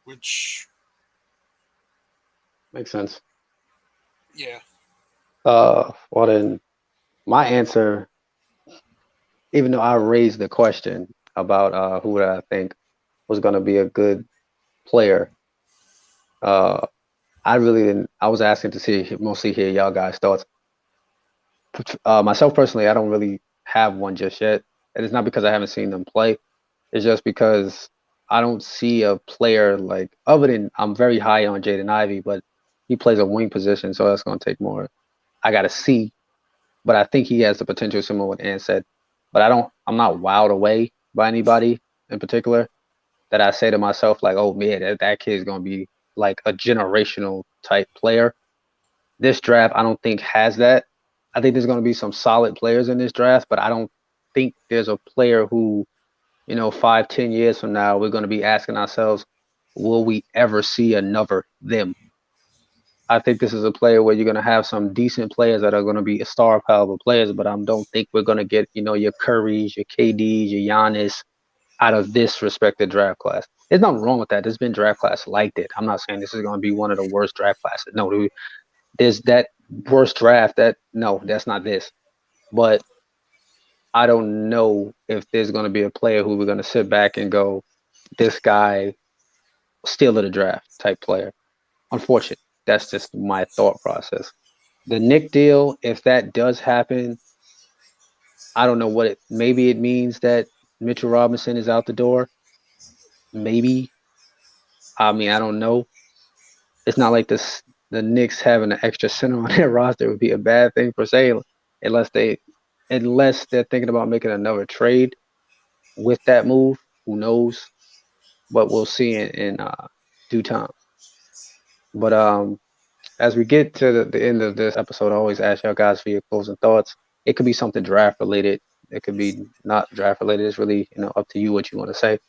which, Makes sense. yeah. Well then, my answer, even though I raised the question about who I think was going to be a good player, uh, I really didn't. I was asking to see mostly hear y'all guys' thoughts. Myself personally, I don't really have one just yet, and it's not because I haven't seen them play. It's just because I don't see a player like other than I'm very high on Jaden Ivey, but he plays a wing position, so that's going to take more. I got to see, but I think he has the potential, similar to what Ann said. But I'm not wowed away by anybody in particular that I say to myself like, oh man, that kid is going to be like a generational type player. This draft, I don't think has that. I think there's going to be some solid players in this draft, but I don't think there's a player who 5, 10 years from now, we're going to be asking ourselves, will we ever see another them? I think this is a player where you're going to have some decent players that are going to be star power players, but I don't think we're going to get, your Currys, your KDs, your Giannis out of this respected draft class. There's nothing wrong with that. There's been draft class like that. I'm not saying this is going to be one of the worst draft classes. No, there's that worst draft no, that's not this. But I don't know if there's going to be a player who we're going to sit back and go, this guy steal of the draft type player. Unfortunate. That's just my thought process. The Nick deal, if that does happen, I don't know what maybe it means that Mitchell Robinson is out the door. Maybe. I mean, I don't know. It's not like the Knicks having an extra center on their roster would be a bad thing per se, unless they unless they're thinking about making another trade with that move. Who knows? But we'll see in due time. But as we get to the end of this episode, I always ask y'all guys for your closing thoughts. It could be something draft related. It could be not draft related. It's really, up to you what you want to say.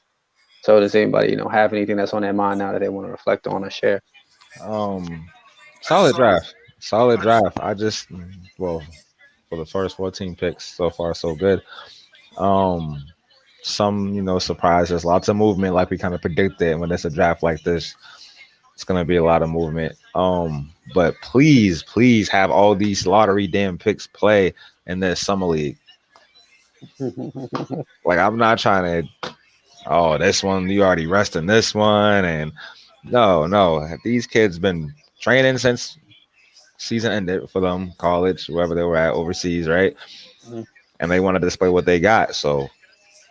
So does anybody, have anything that's on their mind now that they want to reflect on or share? Um, I just solid thought draft. Solid I just draft. I just well for the first 14 picks so far so good. Um, some surprises, lots of movement like we kind of predicted when it's a draft like this. It's gonna be a lot of movement. But please have all these lottery damn picks play in this summer league. Like I'm not trying to. Oh, this one you already resting this one, and no. These kids been training since season ended for them, college, wherever they were at overseas, right? And they want to display what they got. So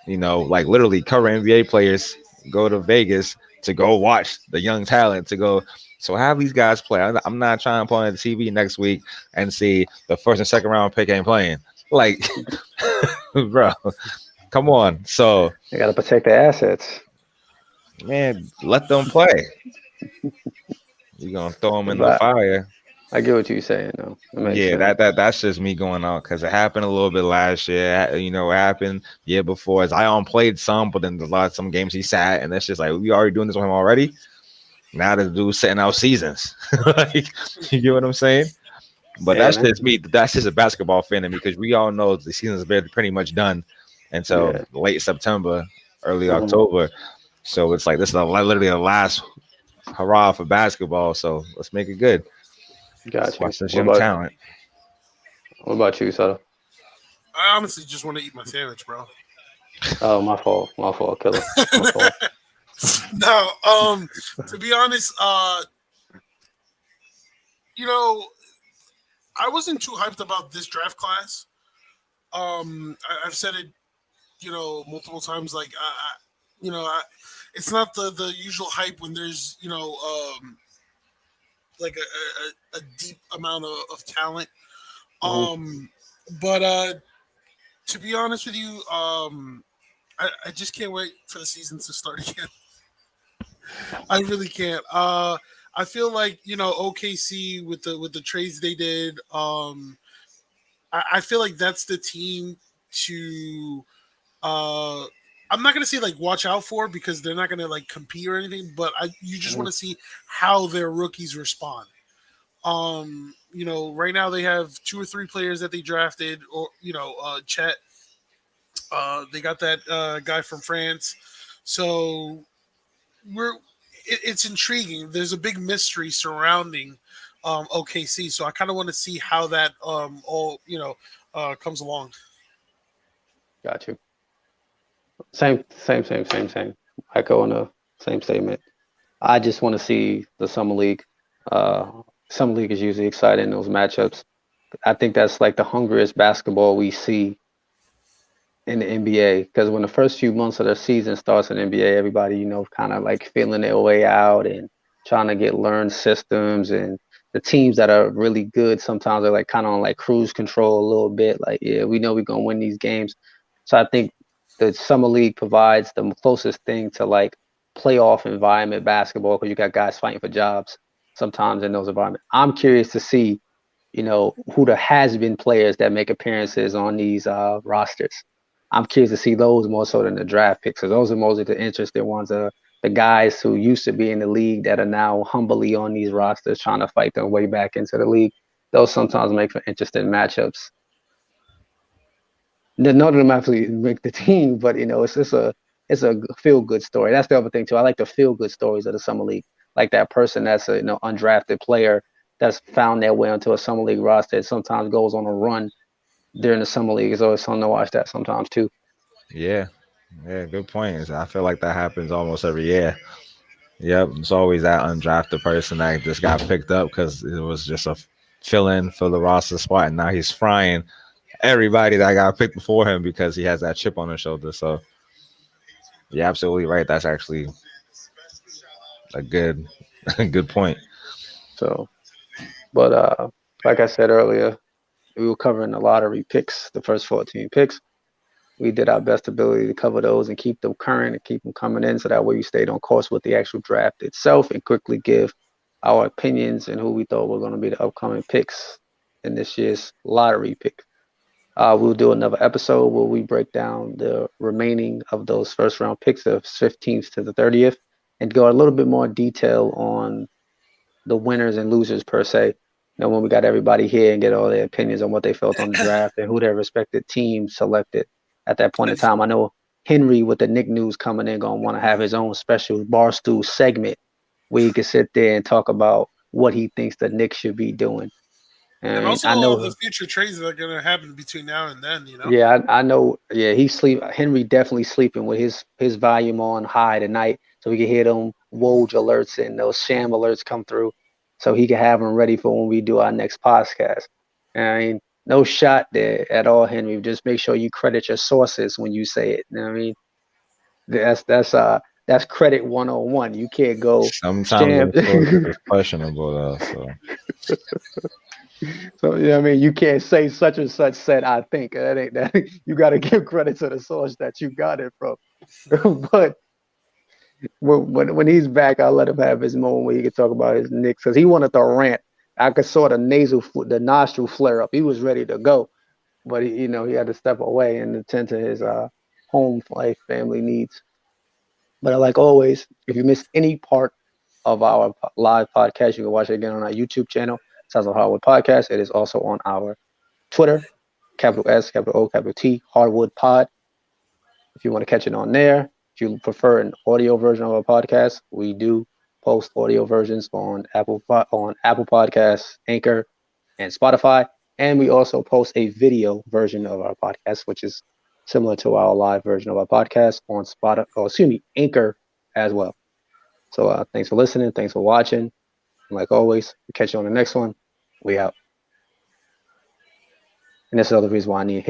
like literally current NBA players go to Vegas to go watch the young talent to go. So have these guys play. I'm not trying to put on the TV next week and see the first and second round pick ain't playing. Like, bro, come on. So, They got to protect their assets. man, let them play. You're gonna throw them in the But fire. I get what you're saying, though. It makes Yeah, sense. that's just me going out because it happened a little bit last year. It happened year before. Zion played some, but then some games he sat, and that's just like we already doing this with him already. Now the dude's setting out seasons. Like, you get what I'm saying? But Yeah, that's man. just me. That's just a basketball fan in me because we all know the season's been pretty much done until Yeah. late September, early Mhm. October. So it's like this is literally the last hurrah for basketball. So let's make it good. Let's Got you. watch this young talent. What about you, Sutter? I honestly just want to eat my sandwich, bro. Oh, my fault. My fault, killer. My fault. No, to be honest, you know, I wasn't too hyped about this draft class. I've said it, multiple times. Like, it's not the usual hype when there's, like a deep amount of talent. Mhm. But to be honest with you, I just can't wait for the season to start again. I really can't. I feel like OKC with the trades they did. I feel like that's the team to. Uh, I'm not gonna say like watch out for because they're not gonna like compete or anything, but you just want Mhm. to see how their rookies respond. Right now they have two or three players that they drafted, or Chet. They got that guy from France, so it's intriguing. There's a big mystery surrounding OKC, so I kind of want to see how that all comes along. Got you. Same. Echo on the same statement. I just want to see the summer league. Uh, Summer league is usually exciting. Those matchups. I think that's like the hungriest basketball we see in the NBA. Because when the first few months of the season starts in NBA, everybody kind of like feeling their way out and trying to get learned systems. And the teams that are really good sometimes are like kind of on like cruise control a little bit. Like, yeah, we know we're gonna win these games. So I think the summer league provides the closest thing to like playoff environment basketball because you got guys fighting for jobs sometimes in those environments. I'm curious to see, who the has been players that make appearances on these rosters. I'm curious to see those more so than the draft picks. So those are mostly the interesting ones. The guys who used to be in the league that are now humbly on these rosters trying to fight their way back into the league. Those sometimes make for interesting matchups. None of them actually make the team, but it's a feel good story. That's the other thing too. I like the feel good stories of the summer league. Like that person that's a undrafted player that's found their way onto a summer league roster. It sometimes goes on a run during the summer league. It's always fun to watch that sometimes too. Yeah, yeah, good point. I feel like that happens almost every year. Yep, it's always that undrafted person that just got picked up because it was just a fill in for the roster spot, and now he's frying everybody that got picked before him because he has that chip on his shoulder. So you're absolutely right. That's actually a good, a good point. So, but like I said earlier, we were covering the lottery picks, the first 14 picks. We did our best ability to cover those and keep them current and keep them coming in so that way we stayed on course with the actual draft itself and quickly give our opinions and who we thought were going to be the upcoming picks in this year's lottery pick. We'll do another episode where we break down the remaining of those first round picks, the 15th to the 30th, and go a little bit more detail on the winners and losers per se. When we got everybody here and get all their opinions on what they felt on the draft and who their respective team selected at that point in time. I know Henry with the Nick News coming in gonna want to have his own special barstool segment where he can sit there and talk about what he thinks the Knicks should be doing. And And also I all the know, future trades that are going to happen between now and then. yeah, I know, yeah, he's sleep. Henry definitely sleeping with his volume on high tonight, so we can hear them Woj alerts and those sham alerts come through, so he can have them ready for when we do our next podcast. I mean, No shot there at all, Henry. Just make sure you credit your sources when you say it. You know what I mean? That's credit 101. You can't go Sometimes sham. them sources is questionable though. So So you know what I mean, you can't say such and such said I think. That ain't that. You got to give credit to the source that you got it from. But when he's back, I'll let him have his moment where he can talk about his Knicks because he wanted to rant. I could saw the nostril flare up. He was ready to go, but he had to step away and attend to his home life, family needs. But like always, if you miss any part of our live podcast, you can watch it again on our YouTube channel, Sounds of Hardwood Podcast. It is also on our Twitter, capital S, capital O, capital T, Hardwood Pod. If you want to catch it on there, if you prefer an audio version of our podcast, we do post audio versions on Apple Podcasts, Anchor, and Spotify. And we also post a video version of our podcast, which is similar to our live version of our podcast on Anchor as well. So thanks for listening. Thanks for watching. And like always, we'll catch you on the next one. We out. And that's another reason why I need him.